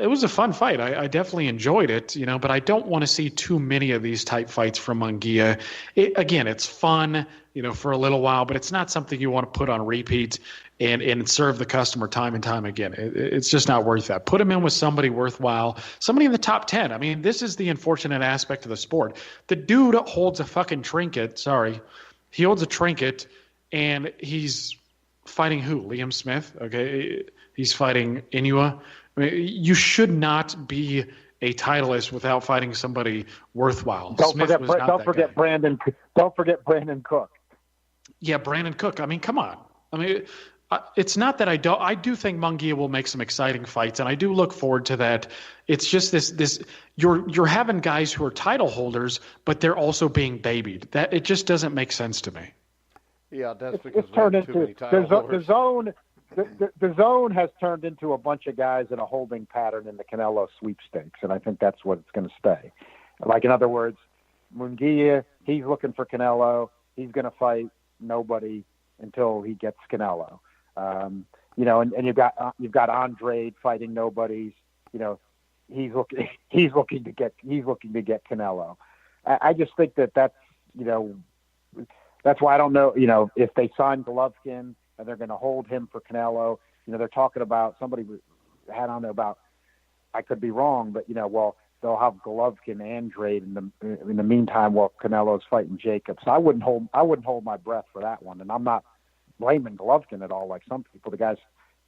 Speaker 3: it was a fun fight. I definitely enjoyed it. But I don't want to see too many of these type fights from Munguia. Again, it's fun, for a little while, but it's not something you want to put on repeat and serve the customer time and time again. It's just not worth that. Put him in with somebody worthwhile, somebody in the top 10. I mean, this is the unfortunate aspect of the sport. The dude holds a fucking trinket. Sorry. He holds a trinket, and he's fighting who? Liam Smith? Okay. He's fighting Inoue. I mean, you should not be a titleist without fighting somebody worthwhile.
Speaker 4: Don't forget Brandon Cook.
Speaker 3: Yeah, Brandon Cook. I mean, come on. I mean, it's not that I do think Munguia will make some exciting fights, and I do look forward to that. It's just this you're having guys who are title holders, but they're also being babied. That it just doesn't make sense to me.
Speaker 2: Yeah, that's because
Speaker 4: it's turned
Speaker 2: too many title holders.
Speaker 4: The zone has turned into a bunch of guys in a holding pattern in the Canelo sweepstakes, and I think that's what it's going to stay. Like, in other words, Munguia, he's looking for Canelo. He's going to fight nobody until he gets Canelo. And you've got Andrade fighting nobodies. He's looking to get Canelo. I just think that's why I don't know. If they sign Golovkin and they're going to hold him for Canelo, they're talking about somebody had on there about. I could be wrong, but they'll have Golovkin and Andrade in the meantime while Canelo's fighting Jacobs. So I wouldn't hold my breath for that one, and I'm not blaming Golovkin at all, like some people. The guy's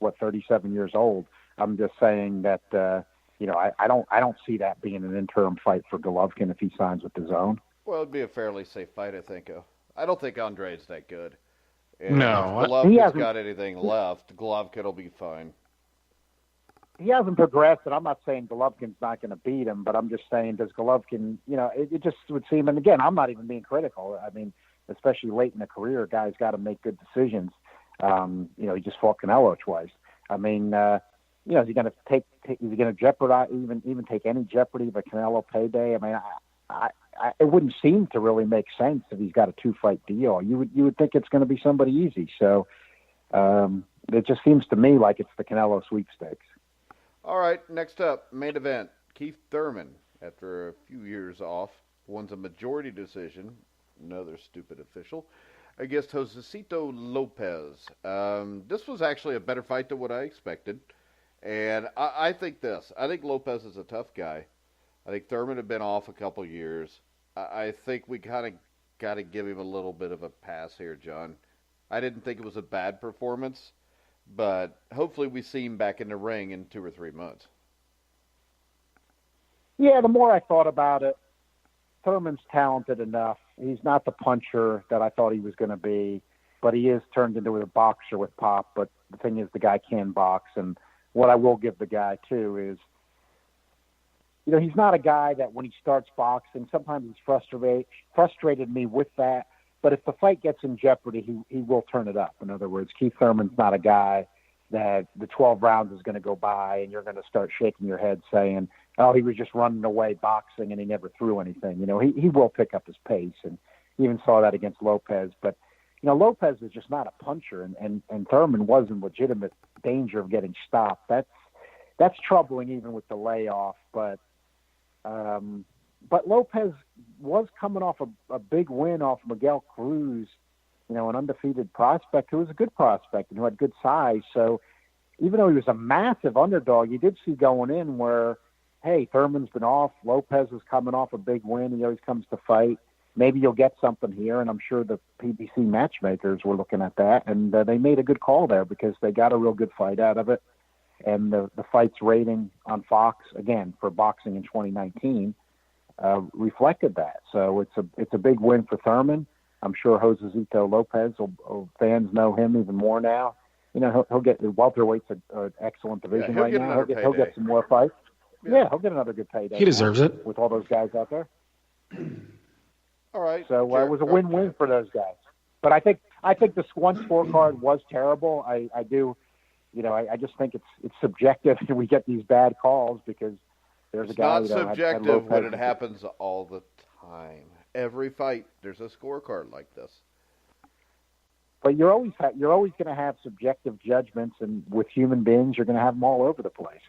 Speaker 4: 37 years old. I'm just saying that I don't see that being an interim fight for Golovkin if he signs with the zone.
Speaker 2: Well, it'd be a fairly safe fight, I think. I don't think Andrade's that good. And
Speaker 3: no,
Speaker 2: if Golovkin's got anything left, Golovkin will be fine.
Speaker 4: He hasn't progressed, and I'm not saying Golovkin's not going to beat him, but I'm just saying, does Golovkin, it just would seem, and again, I'm not even being critical. I mean, especially late in the career, a guy's got to make good decisions. He just fought Canelo twice. I mean, is he going to jeopardize, even take any jeopardy of a Canelo payday? I mean, it wouldn't seem to really make sense if he's got a 2-fight deal. You would think it's going to be somebody easy. So it just seems to me like it's the Canelo sweepstakes.
Speaker 2: All right, next up, main event. Keith Thurman, after a few years off, wins a majority decision, another stupid official, against Josecito Lopez. This was actually a better fight than what I expected. And I think Lopez is a tough guy. I think Thurman had been off a couple years. I think we kind of got to give him a little bit of a pass here, John. I didn't think it was a bad performance, but hopefully we see him back in the ring in 2 or 3 months.
Speaker 4: Yeah, the more I thought about it, Thurman's talented enough. He's not the puncher that I thought he was going to be, but he is turned into a boxer with pop. But the thing is, the guy can box. And what I will give the guy, too, is, he's not a guy that when he starts boxing, sometimes he's frustrated me with that. But if the fight gets in jeopardy, he will turn it up. In other words, Keith Thurman's not a guy that the 12 rounds is going to go by and you're going to start shaking your head saying, oh, he was just running away boxing and he never threw anything. He will pick up his pace, and even saw that against Lopez. But, Lopez is just not a puncher, and Thurman was in legitimate danger of getting stopped. That's troubling even with the layoff. But Lopez was coming off a big win off Miguel Cruz, an undefeated prospect who was a good prospect and who had good size. So even though he was a massive underdog, you did see going in where, hey, Thurman's been off. Lopez is coming off a big win. He always comes to fight. Maybe you'll get something here, and I'm sure the PBC matchmakers were looking at that, and they made a good call there because they got a real good fight out of it. And the fight's rating on Fox, again, for boxing in 2019, reflected that. So it's a big win for Thurman. I'm sure Josecito Lopez, fans know him even more now. He'll get welterweight's an excellent division right now. He'll get some more fights. Yeah, he'll get another good payday.
Speaker 3: He deserves it
Speaker 4: with all those guys out there.
Speaker 2: All right.
Speaker 4: So it was a win-win for those guys. But I think this one scorecard was terrible. I do, I just think it's subjective, and we get these bad calls because there's a guy.
Speaker 2: It's not subjective when it happens all the time. Every fight, there's a scorecard like this.
Speaker 4: But you're always going to have subjective judgments, and with human beings, you're going to have them all over the place.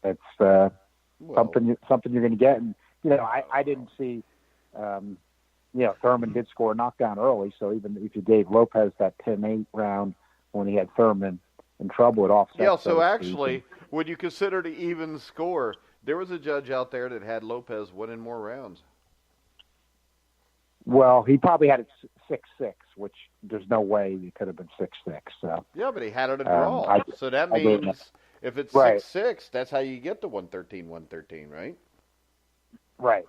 Speaker 4: It's something you're going to get. And I didn't see. Thurman did score a knockdown early, so even if you gave Lopez that 10-8 round when he had Thurman in trouble, it offset.
Speaker 2: Yeah. So actually, when you consider the even score, there was a judge out there that had Lopez winning more rounds.
Speaker 4: Well, he probably had it 6-6, which there's no way he could have been 6-6. So
Speaker 2: yeah, but he had it a draw. So that means if it's 6-6, that's how you get to 113, right?
Speaker 4: Right.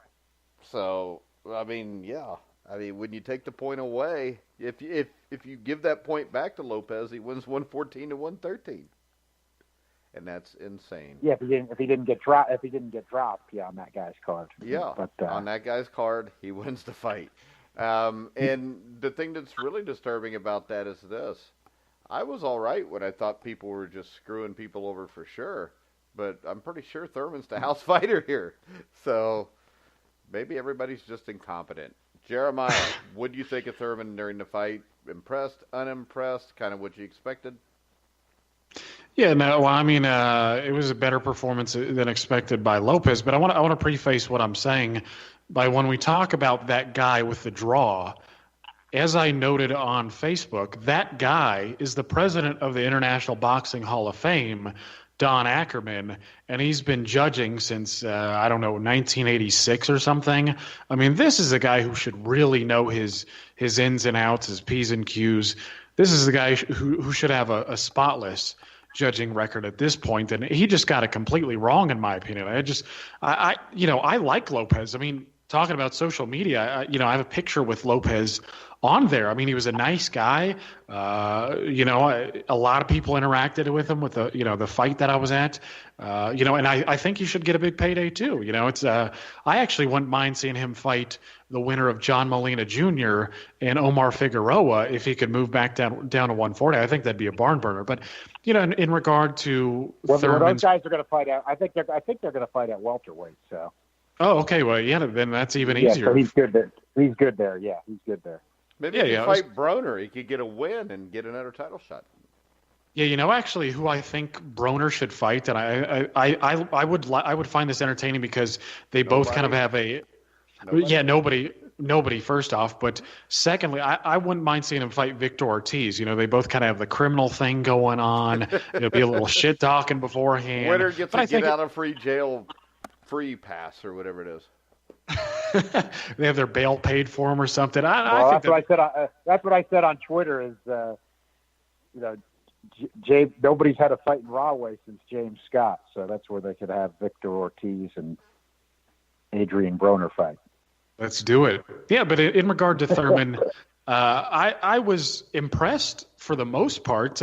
Speaker 2: So yeah. When you take the point away, if you give that point back to Lopez, he wins 114 to 113, and that's insane.
Speaker 4: Yeah, if he didn't get dropped, on that guy's card.
Speaker 2: Yeah, but on that guy's card, he wins the fight. And the thing that's really disturbing about that is this: I was all right when I thought people were just screwing people over for sure, but I'm pretty sure Thurman's the house fighter here, so. Maybe everybody's just incompetent. Jeremiah, what do you think of Thurman during the fight? Impressed, unimpressed, kind of what you expected?
Speaker 3: Yeah, no, well, it was a better performance than expected by Lopez, but I want to preface what I'm saying by when we talk about that guy with the draw, as I noted on Facebook, that guy is the president of the International Boxing Hall of Fame, Don Ackerman, and he's been judging since, 1986 or something. This is a guy who should really know his ins and outs, his P's and Q's. This is the guy who should have a spotless judging record at this point, and he just got it completely wrong, in my opinion. I like Lopez. Talking about social media, I have a picture with Lopez on there. He was a nice guy. A lot of people interacted with him with the fight that I was at. And I think he should get a big payday too. I actually wouldn't mind seeing him fight the winner of John Molina Jr. and Omar Figueroa if he could move back down to 140. I think that'd be a barn burner. But in regard to
Speaker 4: those guys are going to fight out. I think they're going to fight at welterweight. So.
Speaker 3: Oh, okay. Well, yeah, then that's even easier.
Speaker 4: So he's good there. He's good there. Yeah, he's good there.
Speaker 2: Maybe he could fight Broner. He could get a win and get another title shot.
Speaker 3: Yeah, actually, who I think Broner should fight, and I would find this entertaining because they both kind of have a. Nobody? Yeah, nobody. First off, but secondly, I wouldn't mind seeing him fight Victor Ortiz. They both kind of have the criminal thing going on. It'll be a little shit talking beforehand.
Speaker 2: Winner gets a get out of free pass or whatever it is.
Speaker 3: They have their bail paid for them or something.
Speaker 4: That's what I said on Twitter. Is nobody's had a fight in Rahway since James Scott, so that's where they could have Victor Ortiz and Adrian Broner fight.
Speaker 3: Let's do it. Yeah, but in regard to Thurman, I was impressed for the most part.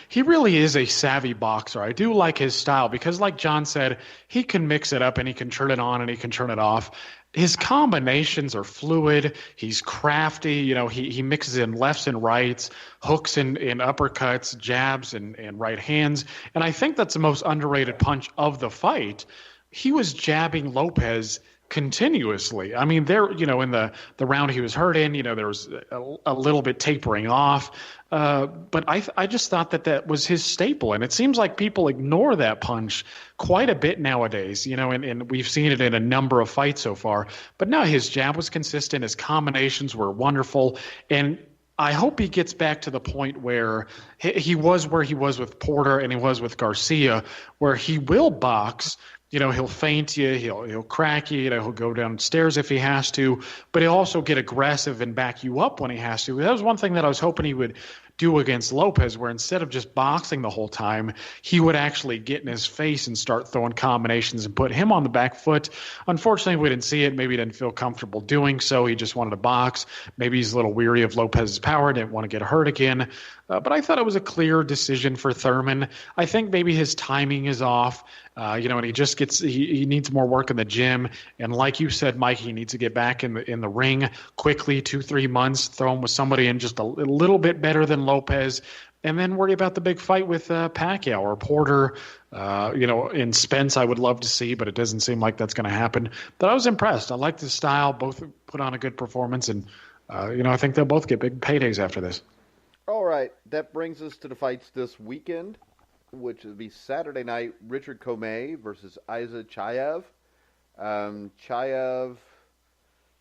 Speaker 3: He really is a savvy boxer. I do like his style because, like John said, he can mix it up and he can turn it on and he can turn it off. His combinations are fluid. He's crafty. He mixes in lefts and rights, hooks and uppercuts, jabs and right hands. And I think that's the most underrated punch of the fight. He was jabbing Lopez continuously. There, in the round he was hurt in, there was a little bit tapering off. But I just thought that was his staple. And it seems like people ignore that punch quite a bit nowadays, and we've seen it in a number of fights so far. But no, his jab was consistent. His combinations were wonderful. And I hope he gets back to the point where he was where he was with Porter and he was with Garcia, where he will box. He'll feint you, he'll crack you, he'll go downstairs if he has to, but he'll also get aggressive and back you up when he has to. That was one thing that I was hoping he would do against Lopez, where instead of just boxing the whole time, he would actually get in his face and start throwing combinations and put him on the back foot. Unfortunately, we didn't see it. Maybe he didn't feel comfortable doing so. He just wanted to box. Maybe he's a little weary of Lopez's power, didn't want to get hurt again. But I thought it was a clear decision for Thurman. I think maybe his timing is off, and he just he needs more work in the gym. And like you said, Mike, he needs to get back in the ring quickly, 2-3 months, throw him with somebody in just a little bit better than Lopez, and then worry about the big fight with Pacquiao or Porter. In Spence, I would love to see, but it doesn't seem like that's going to happen. But I was impressed. I liked the style. Both put on a good performance, and I think they'll both get big paydays after this.
Speaker 2: All right, that brings us to the fights this weekend, which will be Saturday night, Richard Commey versus Isa Chaev. Chaev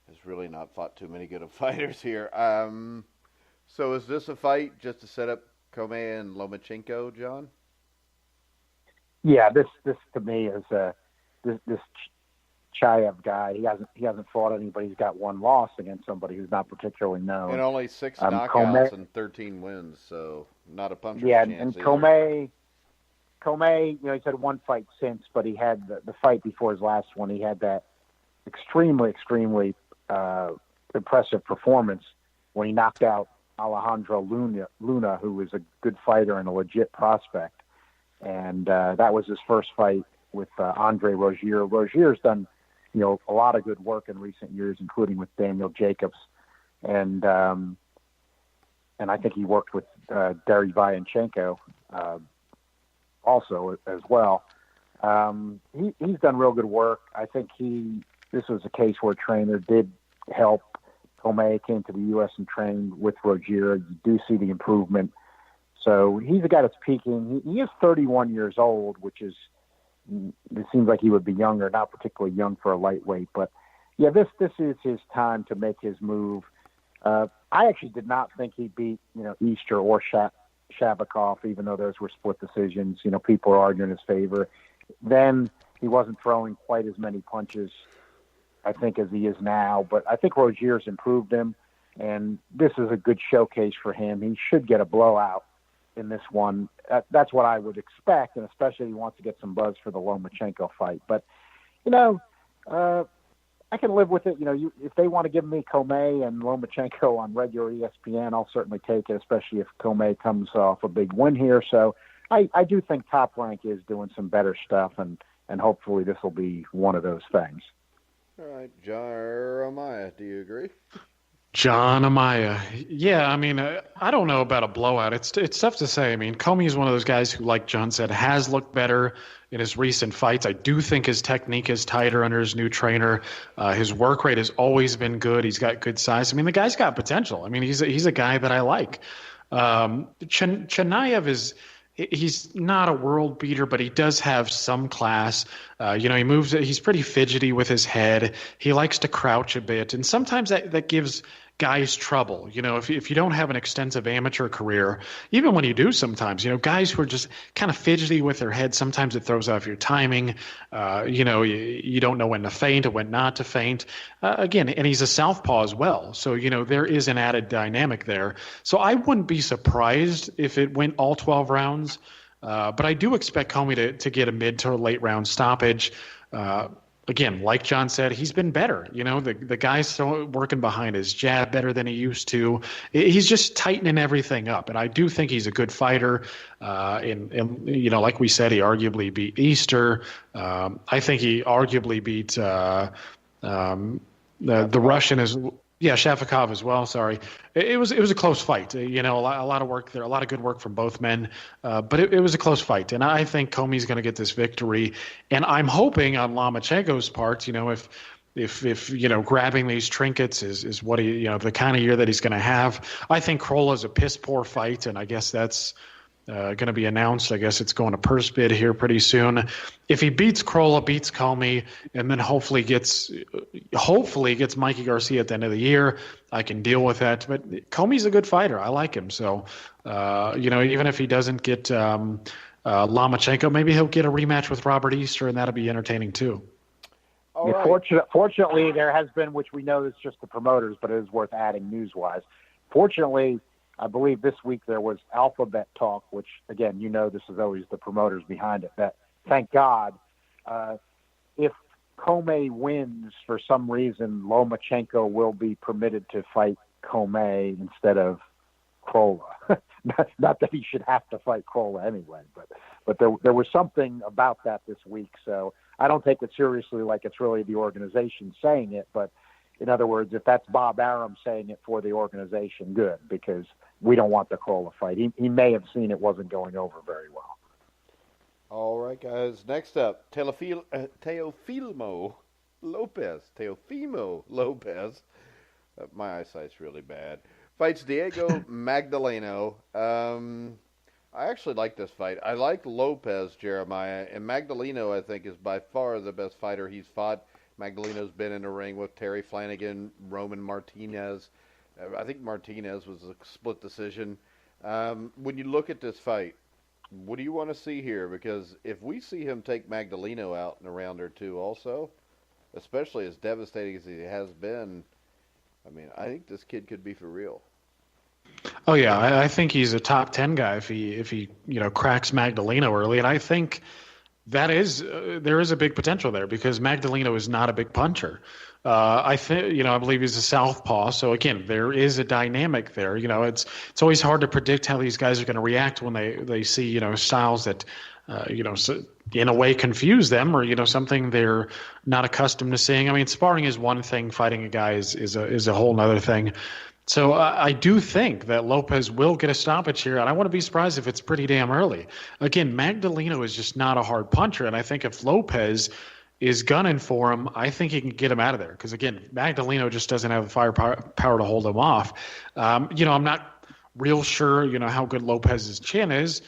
Speaker 2: has really not fought too many good fighters here. So is this a fight just to set up Commey and Lomachenko, John?
Speaker 4: Yeah, this to me is this Chaev guy. He hasn't fought anybody. He's got one loss against somebody who's not particularly known.
Speaker 2: And only 6 knockouts
Speaker 4: Commey,
Speaker 2: and 13 wins, so not a puncher's chance.
Speaker 4: Yeah, and Commey, he's had one fight since, but he had the fight before his last one. He had that extremely impressive performance when he knocked out Alejandro Luna, who was a good fighter and a legit prospect. And that was his first fight with Andre Rozier. Rozier's done, a lot of good work in recent years, including with Daniel Jacobs. And I think he worked with Derry Vayanchenko also as well. He's done real good work. I think this was a case where a trainer did help. Commey came to the U.S. and trained with Rozier. You do see the improvement. So he's a guy that's peaking. He is 31 years old, which is, it seems like he would be younger, not particularly young for a lightweight. But, yeah, this is his time to make his move. I actually did not think he beat, Easter or Shabakov, even though those were split decisions. People are arguing in his favor. Then he wasn't throwing quite as many punches, I think, as he is now. But I think Rozier's improved him, and this is a good showcase for him. He should get a blowout in this one. That's what I would expect, and especially if he wants to get some buzz for the Lomachenko fight. But, I can live with it. If they want to give me Commey and Lomachenko on regular ESPN, I'll certainly take it, especially if Commey comes off a big win here. So I do think Top Rank is doing some better stuff, and hopefully this will be one of those things.
Speaker 2: All right, Jeremiah, do you agree?
Speaker 3: John Amaya. Yeah, I don't know about a blowout. It's tough to say. Comey is one of those guys who, like John said, has looked better in his recent fights. I do think his technique is tighter under his new trainer. His work rate has always been good. He's got good size. The guy's got potential. He's a guy that I like. Chanaev he's not a world beater, but he does have some class. He moves. He's pretty fidgety with his head. He likes to crouch a bit, and sometimes that gives guys trouble. If you don't have an extensive amateur career, even when you do sometimes, guys who are just kind of fidgety with their head, sometimes it throws off your timing. You don't know when to feint or when not to feint. Again, and he's a southpaw as well. So, there is an added dynamic there. So I wouldn't be surprised if it went all 12 rounds. But I do expect Comey to get a mid to late round stoppage. Again, like John said, he's been better. The guy's working behind his jab better than he used to. He's just tightening everything up, and I do think he's a good fighter. And like we said, he arguably beat Easter. I think he arguably beat the Russian as. Yeah, Shafikov as well. Sorry, it was a close fight. A lot of work there, a lot of good work from both men. But it was a close fight, and I think Comey's going to get this victory. And I'm hoping on Lomachenko's part, if grabbing these trinkets is what he, the kind of year that he's going to have. I think Krolla's a piss poor fight, and I guess that's going to be announced. I guess it's going to purse bid here pretty soon. If he beats Krolla, beats Comey, and then hopefully gets Mikey Garcia at the end of the year, I can deal with that. But Comey's a good fighter. I like him. So, even if he doesn't get Lomachenko, maybe he'll get a rematch with Robert Easter, and that'll be entertaining too.
Speaker 4: Right. Fortunately, there has been, which we know is just the promoters, but it is worth adding news-wise. Fortunately, I believe this week there was alphabet talk, which, again, this is always the promoters behind it, that, thank God, if Comey wins for some reason, Lomachenko will be permitted to fight Comey instead of Krolla. Not that he should have to fight Krolla anyway, but there was something about that this week. So I don't take it seriously like it's really the organization saying it. But in other words, if that's Bob Arum saying it for the organization, good, because we don't want the Krolla fight. He may have seen it wasn't going over very well.
Speaker 2: All right, guys. Next up, Teofimo Lopez. My eyesight's really bad. Fights Diego Magdaleno. I actually like this fight. I like Lopez, Jeremiah, and Magdaleno, I think, is by far the best fighter he's fought. Magdaleno's been in the ring with Terry Flanagan, Roman Martinez. I think Martinez was a split decision. When you look at this fight, what do you want to see here? Because if we see him take Magdaleno out in a round or two also, especially as devastating as he has been, I mean, I think this kid could be for real.
Speaker 3: Oh yeah, I think he's a top 10 guy if he cracks Magdaleno early, and I think that there is a big potential there because Magdaleno is not a big puncher. I believe he's a southpaw, so again, there is a dynamic there. It's always hard to predict how these guys are going to react when they see styles that in a way confuse them or something they're not accustomed to seeing. I mean, sparring is one thing, fighting a guy is a whole other thing. So I do think that Lopez will get a stoppage here, and I wouldn't be surprised if it's pretty damn early. Again, Magdaleno is just not a hard puncher, and I think if Lopez is gunning for him, I think he can get him out of there. Because, again, Magdaleno just doesn't have the firepower to hold him off. I'm not real sure, how good Lopez's chin is,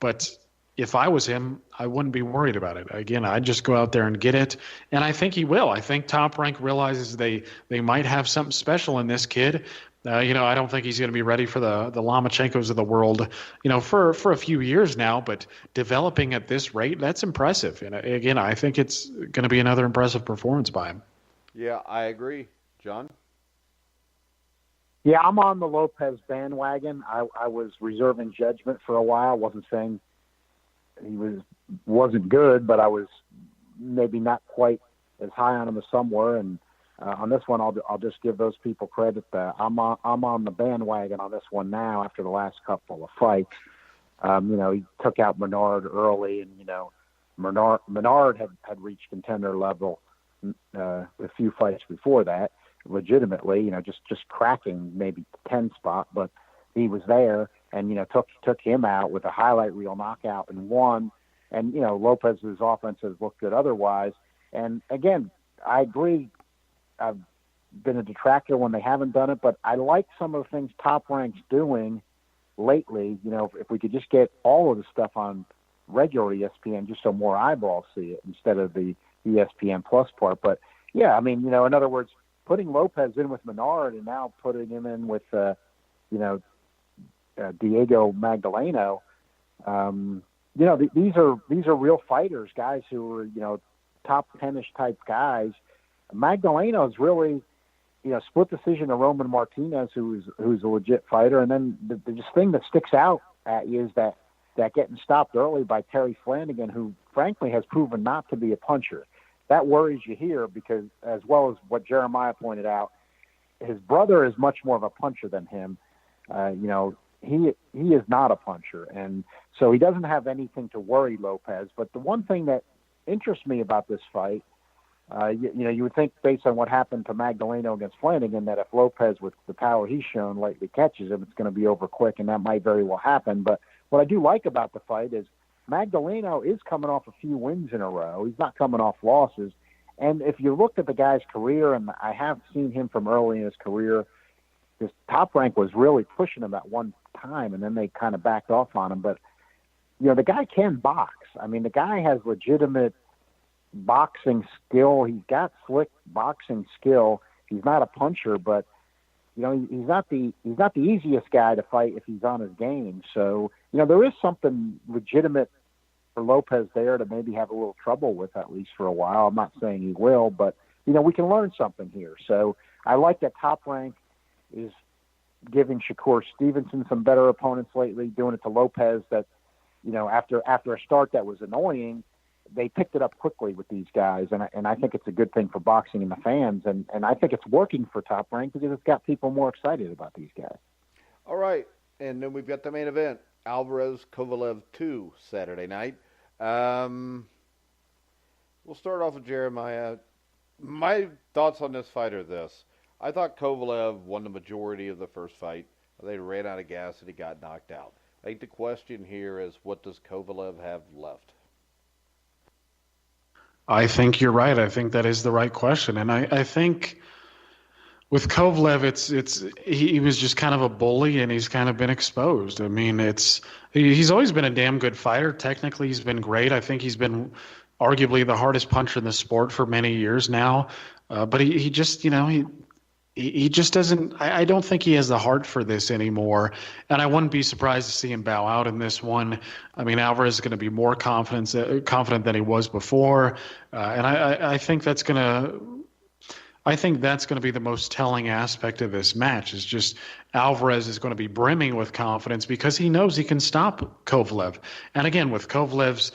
Speaker 3: but if I was him, I wouldn't be worried about it. Again, I'd just go out there and get it, and I think he will. I think Top Rank realizes they might have something special in this kid. I don't think he's going to be ready for the Lomachenkos of the world, for a few years now, but developing at this rate, that's impressive. And again, I think it's going to be another impressive performance by him.
Speaker 2: Yeah, I agree. John?
Speaker 4: Yeah, I'm on the Lopez bandwagon. I was reserving judgment for a while. I wasn't saying he wasn't good, but I was maybe not quite as high on him as some were. And on this one, I'll just give those people credit. I'm on the bandwagon on this one now after the last couple of fights. He took out Menard early, and Menard had reached contender level a few fights before that, legitimately. Just cracking maybe 10 spot, but he was there, and took him out with a highlight reel knockout and won. And Lopez's offense has looked good otherwise. And again, I agree. I've been a detractor when they haven't done it, but I like some of the things Top Rank's doing lately. If we could just get all of the stuff on regular ESPN, just so more eyeballs see it instead of the ESPN Plus part. But yeah, I mean, in other words, putting Lopez in with Menard and now putting him in with, Diego Magdaleno. These are real fighters, guys who are, top 10-ish type guys. Magdaleno is really, split decision to Roman Martinez, who's a legit fighter. And then the thing that sticks out at you is that getting stopped early by Terry Flanagan, who frankly has proven not to be a puncher. That worries you here because, as well as what Jeremiah pointed out, his brother is much more of a puncher than him. He is not a puncher, and so he doesn't have anything to worry Lopez. But the one thing that interests me about this fight, you would think based on what happened to Magdaleno against Flanagan that if Lopez, with the power he's shown lately, catches him, it's going to be over quick, and that might very well happen. But what I do like about the fight is Magdaleno is coming off a few wins in a row. He's not coming off losses. And if you looked at the guy's career, and I have seen him from early in his career, his Top Rank was really pushing him at one time, and then they kind of backed off on him. But, the guy can box. I mean, the guy has legitimate boxing skill. He's got slick boxing skill. He's not a puncher, but, he's not the easiest guy to fight if he's on his game. So, there is something legitimate for Lopez there to maybe have a little trouble with, at least for a while. I'm not saying he will, but, we can learn something here. So I like that Top Rank is giving Shakur Stevenson some better opponents lately, doing it to Lopez that, after a start that was annoying, they picked it up quickly with these guys. And I think it's a good thing for boxing and the fans. And I think it's working for Top Rank because it's got people more excited about these guys.
Speaker 2: All right. And then we've got the main event, Alvarez-Kovalev 2, Saturday night. We'll start off with Jeremiah. My thoughts on this fight are this. I thought Kovalev won the majority of the first fight. They ran out of gas and he got knocked out. I think the question here is, what does Kovalev have left?
Speaker 3: I think you're right. I think that is the right question. And I think with Kovalev, he was just kind of a bully and he's kind of been exposed. I mean, he's always been a damn good fighter. Technically, he's been great. I think he's been arguably the hardest puncher in the sport for many years now. But he just, he just doesn't. I don't think he has the heart for this anymore, and I wouldn't be surprised to see him bow out in this one. I mean, Alvarez is going to be more confident than he was before, and I think that's going to. I think that's going to be the most telling aspect of this match. Is just Alvarez is going to be brimming with confidence because he knows he can stop Kovalev, and again with Kovalev's,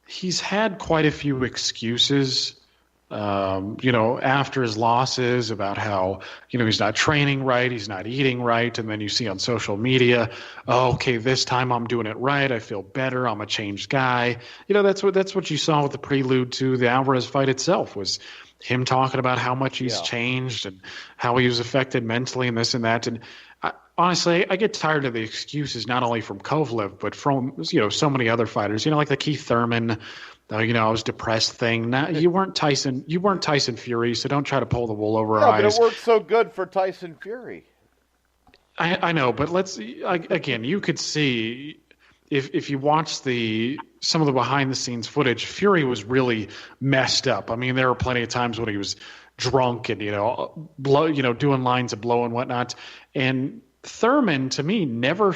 Speaker 3: he's had quite a few excuses. After his losses about how, he's not training right, he's not eating right. And then you see on social media, okay, this time I'm doing it right. I feel better. I'm a changed guy. That's what you saw with the prelude to the Alvarez fight itself was him talking about how much he's changed and how he was affected mentally and this and that. And honestly, I get tired of the excuses, not only from Kovalev, but from, so many other fighters, like the Keith Thurman, I was depressed thing. Now, you weren't Tyson Fury, so don't try to pull the wool over our eyes.
Speaker 2: But it worked so good for Tyson Fury.
Speaker 3: I know, but again, you could see if you watch some of the behind the scenes footage, Fury was really messed up. I mean, there were plenty of times when he was drunk and doing lines of blow and whatnot. And Thurman, to me, never.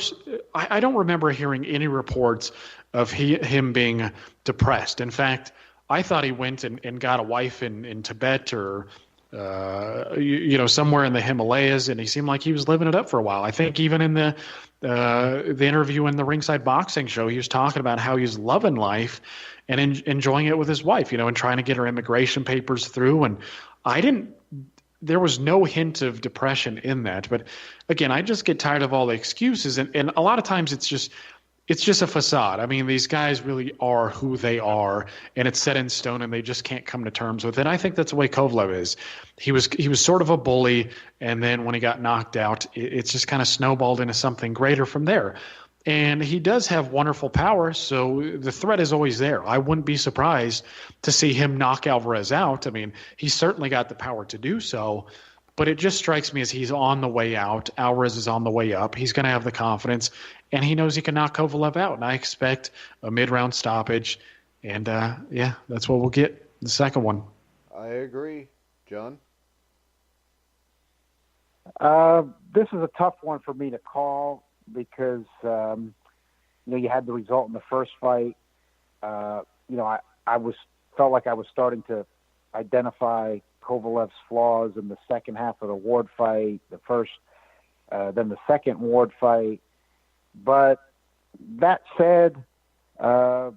Speaker 3: I don't remember hearing any reports of him being depressed. In fact, I thought he went and got a wife in Tibet or somewhere in the Himalayas, and he seemed like he was living it up for a while. I think even in the interview in the Ringside Boxing show, he was talking about how he's loving life and enjoying it with his wife, and trying to get her immigration papers through. And there was no hint of depression in that. But again, I just get tired of all the excuses, and a lot of times it's just a facade. I mean, these guys really are who they are, and it's set in stone, and they just can't come to terms with it. And I think that's the way Kovalev is. He was sort of a bully, and then when he got knocked out, it's just kind of snowballed into something greater from there. And he does have wonderful power, so the threat is always there. I wouldn't be surprised to see him knock Alvarez out. I mean, he's certainly got the power to do so, but it just strikes me as he's on the way out. Alvarez is on the way up. He's going to have the confidence, and he knows he can knock Kovalev out. And I expect a mid-round stoppage, and that's what we'll get the second one.
Speaker 2: I agree. John?
Speaker 4: This is a tough one for me to call because, you had the result in the first fight. I felt like I was starting to identify Kovalev's flaws in the second half of the Ward fight, then the second Ward fight. But that said, I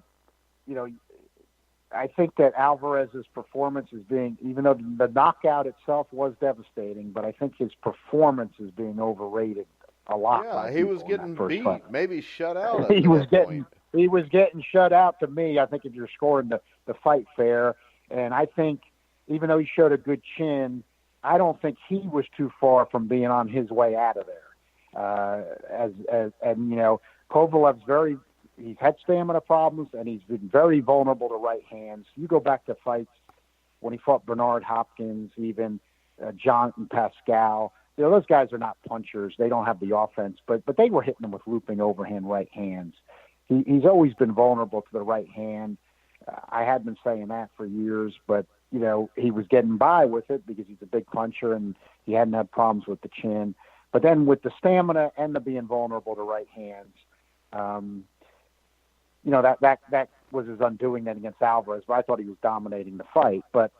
Speaker 4: think that Alvarez's performance is even though the knockout itself was devastating, but I think his performance is being overrated a lot.
Speaker 2: Yeah, he was getting beat, maybe shut out.
Speaker 4: He was getting shut out to me. I think if you're scoring the fight fair, and I think even though he showed a good chin, I don't think he was too far from being on his way out of there. Kovalev's he's had stamina problems, and he's been very vulnerable to right hands. You go back to fights when he fought Bernard Hopkins, even Jonathan Pascal. Those guys are not punchers. They don't have the offense, but they were hitting him with looping overhand right hands. He's always been vulnerable to the right hand. I had been saying that for years, but he was getting by with it because he's a big puncher and he hadn't had problems with the chin. But then with the stamina and the being vulnerable to right hands, that was his undoing then against Alvarez. But I thought he was dominating the fight. But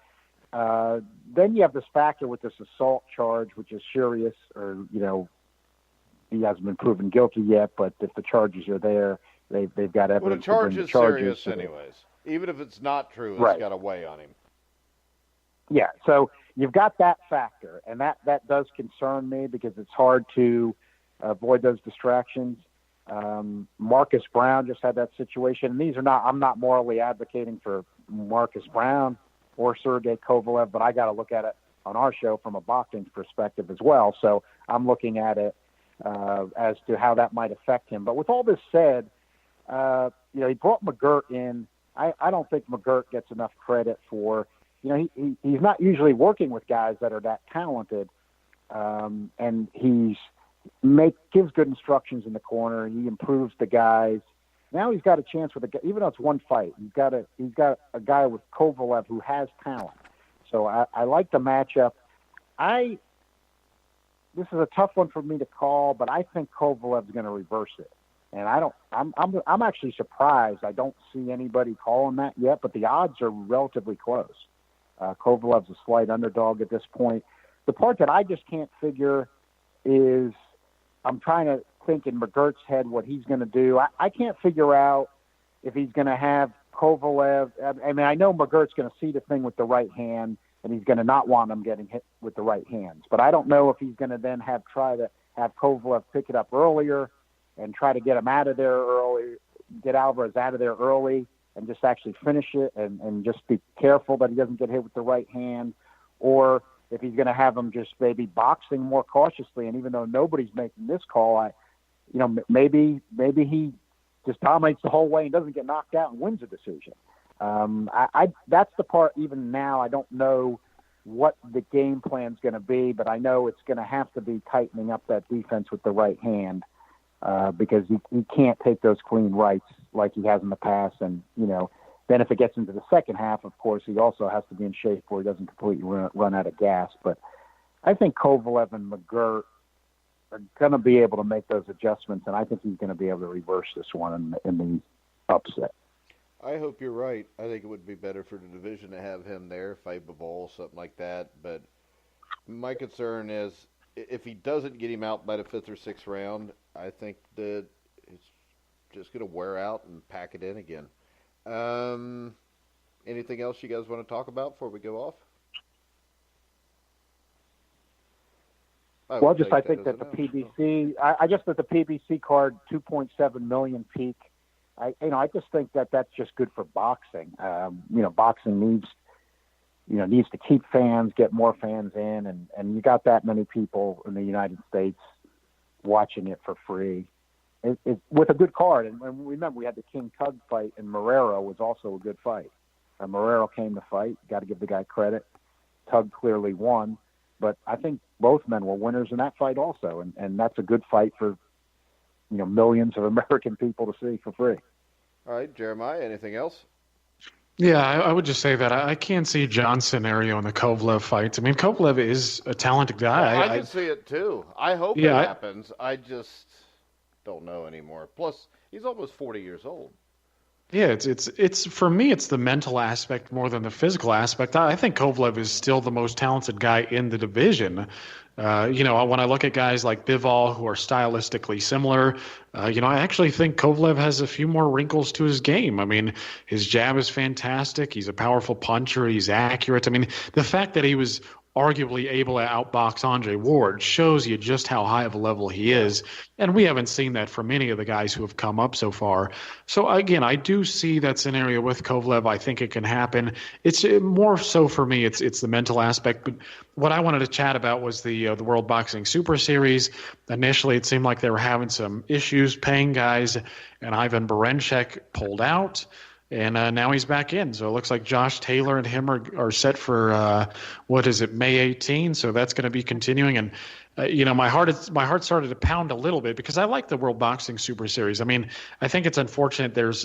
Speaker 4: Then you have this factor with this assault charge, which is serious, or, he hasn't been proven guilty yet, but if the charges are there, they've got evidence.
Speaker 2: Well, the charge is serious anyways. Even if it's not true, it's got to weigh on him.
Speaker 4: Yeah, so you've got that factor, and that does concern me because it's hard to avoid those distractions. Marcus Brown just had that situation, and I'm not morally advocating for Marcus Brown or Sergey Kovalev, but I got to look at it on our show from a boxing perspective as well. So I'm looking at it as to how that might affect him. But with all this said, he brought McGirt in. I don't think McGirt gets enough credit for, he's not usually working with guys that are that talented, and gives good instructions in the corner. He improves the guys. Now he's got a chance with even though it's one fight, he's got a guy with Kovalev who has talent. So I like the matchup. This is a tough one for me to call, but I think Kovalev's going to reverse it. And I'm actually surprised. I don't see anybody calling that yet, but the odds are relatively close. Kovalev's a slight underdog at this point. The part that I just can't figure is I'm trying to think in McGirt's head what he's going to do. I can't figure out if he's going to have Kovalev. I mean, I know McGirt's going to see the thing with the right hand, and he's going to not want him getting hit with the right hands. But I don't know if he's going to then try to have Kovalev pick it up earlier and try to get him out of there early, get Alvarez out of there early and just actually finish it and just be careful that he doesn't get hit with the right hand, or if he's going to have him just maybe boxing more cautiously. And even though nobody's making this call, maybe he just dominates the whole way and doesn't get knocked out and wins a decision. That's the part. Even now, I don't know what the game plan's going to be, but I know it's going to have to be tightening up that defense with the right hand because he can't take those clean rights like he has in the past. And then if it gets into the second half, of course, he also has to be in shape where he doesn't completely run out of gas. But I think Kovalev and McGirt are going to be able to make those adjustments, and I think he's going to be able to reverse this one in the upset.
Speaker 2: I hope you're right. I think it would be better for the division to have him there, fight Bivol, something like that. But my concern is if he doesn't get him out by the 5th or 6th round, I think that it's just going to wear out and pack it in again. Anything else you guys want to talk about before we go off?
Speaker 4: I think that the PBC, I just that the PBC card 2.7 million peak. I just think that that's just good for boxing. Boxing needs to keep fans, get more fans in, and you got that many people in the United States watching it for free. With a good card. And remember, we had the King Tug fight, and Marrero was also a good fight. Marrero came to fight. Got to give the guy credit. Tug clearly won. But I think both men were winners in that fight also. And that's a good fight for millions of American people to see for free.
Speaker 2: All right, Jeremiah, anything else?
Speaker 3: Yeah, I would just say that I can't see John's scenario in the Kovalev fight. I mean, Kovalev is a talented guy.
Speaker 2: I can see it too. I hope it happens. I just don't know anymore. Plus, he's almost 40 years old.
Speaker 3: Yeah, it's for me, it's the mental aspect more than the physical aspect. I think Kovalev is still the most talented guy in the division. When I look at guys like Bivol who are stylistically similar, I actually think Kovalev has a few more wrinkles to his game. I mean, his jab is fantastic. He's a powerful puncher. He's accurate. I mean, the fact that he was arguably able to outbox Andre Ward shows you just how high of a level he is. And we haven't seen that from any of the guys who have come up so far. So, again, I do see that scenario with Kovalev. I think it can happen. It's more so for me, it's the mental aspect. But what I wanted to chat about was the World Boxing Super Series. Initially, it seemed like they were having some issues paying guys, and Ivan Berenchek pulled out. And now he's back in. So it looks like Josh Taylor and him are set for, May 18. So that's going to be continuing. And, my heart started to pound a little bit because I like the World Boxing Super Series. I mean, I think it's unfortunate there's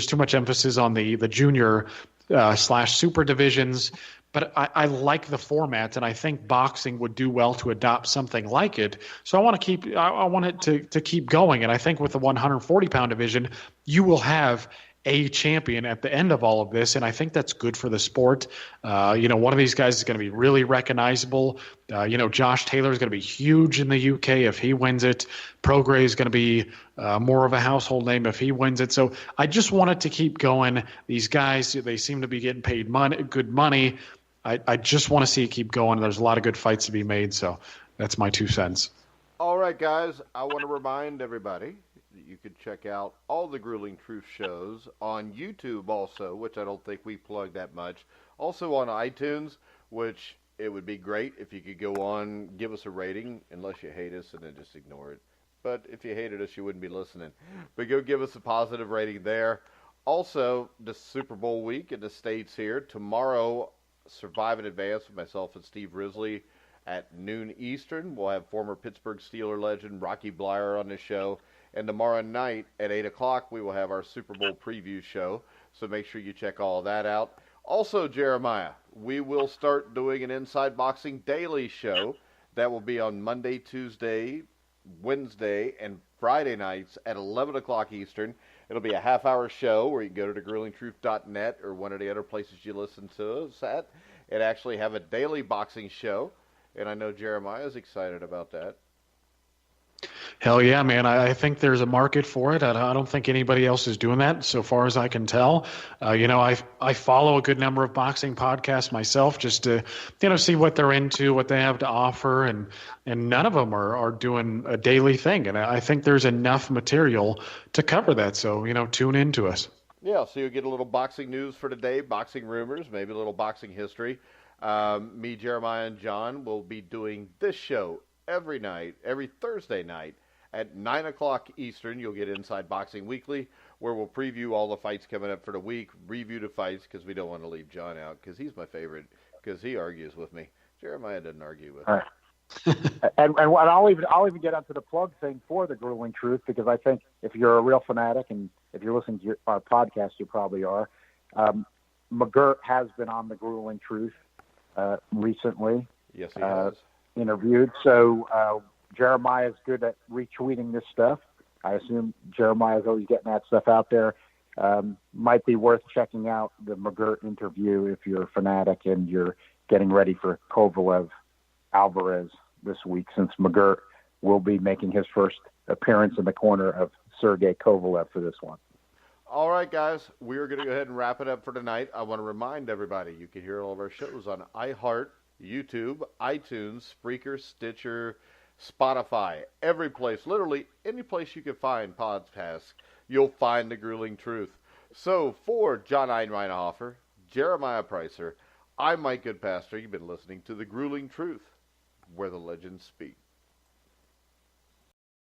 Speaker 3: too much emphasis on the junior / super divisions. But I like the format, and I think boxing would do well to adopt something like it. So I want it to keep going. And I think with the 140-pound division, you will have a champion at the end of all of this, and I think that's good for the sport. One of these guys is going to be really recognizable. Josh Taylor is going to be huge in the UK if he wins it. Prograis is going to be more of a household name if he wins it. So I just want it to keep going. These guys, they seem to be getting paid good money. I just want to see it keep going. There's a lot of good fights to be made, so that's my 2 cents.
Speaker 2: All right, guys, I want to remind everybody that you can check out all the Grueling Truth shows on YouTube also, which I don't think we plug that much. Also on iTunes, which it would be great if you could go on, give us a rating, unless you hate us, and then just ignore it. But if you hated us, you wouldn't be listening. But go give us a positive rating there. Also, the Super Bowl week in the States here. Tomorrow, Survive in Advance with myself and Steve Risley at noon Eastern. We'll have former Pittsburgh Steeler legend Rocky Blyer on the show. And tomorrow night at 8 o'clock, we will have our Super Bowl preview show. So make sure you check all of that out. Also, Jeremiah, we will start doing an Inside Boxing Daily show. That will be on Monday, Tuesday, Wednesday, and Friday nights at 11 o'clock Eastern. It'll be a half-hour show where you can go to thegruelingtruth.net or one of the other places you listen to us at and actually have a daily boxing show. And I know Jeremiah is excited about that.
Speaker 3: Hell yeah, man. I think there's a market for it. I don't think anybody else is doing that so far as I can tell. I follow a good number of boxing podcasts myself just to, see what they're into, what they have to offer, and none of them are doing a daily thing. And I think there's enough material to cover that. So, tune into us.
Speaker 2: Yeah, so you'll get a little boxing news for today, boxing rumors, maybe a little boxing history. Me, Jeremiah, and John will be doing this show every night, every Thursday night at 9 o'clock Eastern. You'll get Inside Boxing Weekly, where we'll preview all the fights coming up for the week, review the fights, because we don't want to leave John out, because he's my favorite, because he argues with me. Jeremiah doesn't argue with me.
Speaker 4: All right. and I'll even get onto the plug thing for the Grueling Truth, because I think if you're a real fanatic, and if you're listening to our podcast, you probably are, McGirt has been on the Grueling Truth recently.
Speaker 2: Yes, he has.
Speaker 4: Interviewed. So Jeremiah is good at retweeting this stuff. I assume Jeremiah is always getting that stuff out there. Might be worth checking out the McGirt interview if you're a fanatic and you're getting ready for Kovalev Alvarez this week, since McGirt will be making his first appearance in the corner of Sergey Kovalev for this one.
Speaker 2: All right, guys, we're going to go ahead and wrap it up for tonight. I want to remind everybody you can hear all of our shows on iHeart, YouTube, iTunes, Spreaker, Stitcher, Spotify, every place, literally any place you can find podcasts, you'll find the Grueling Truth. So for John Einreinhofer, Jeremiah Preisser, I'm Mike Goodpaster. You've been listening to the Grueling Truth, where the legends speak.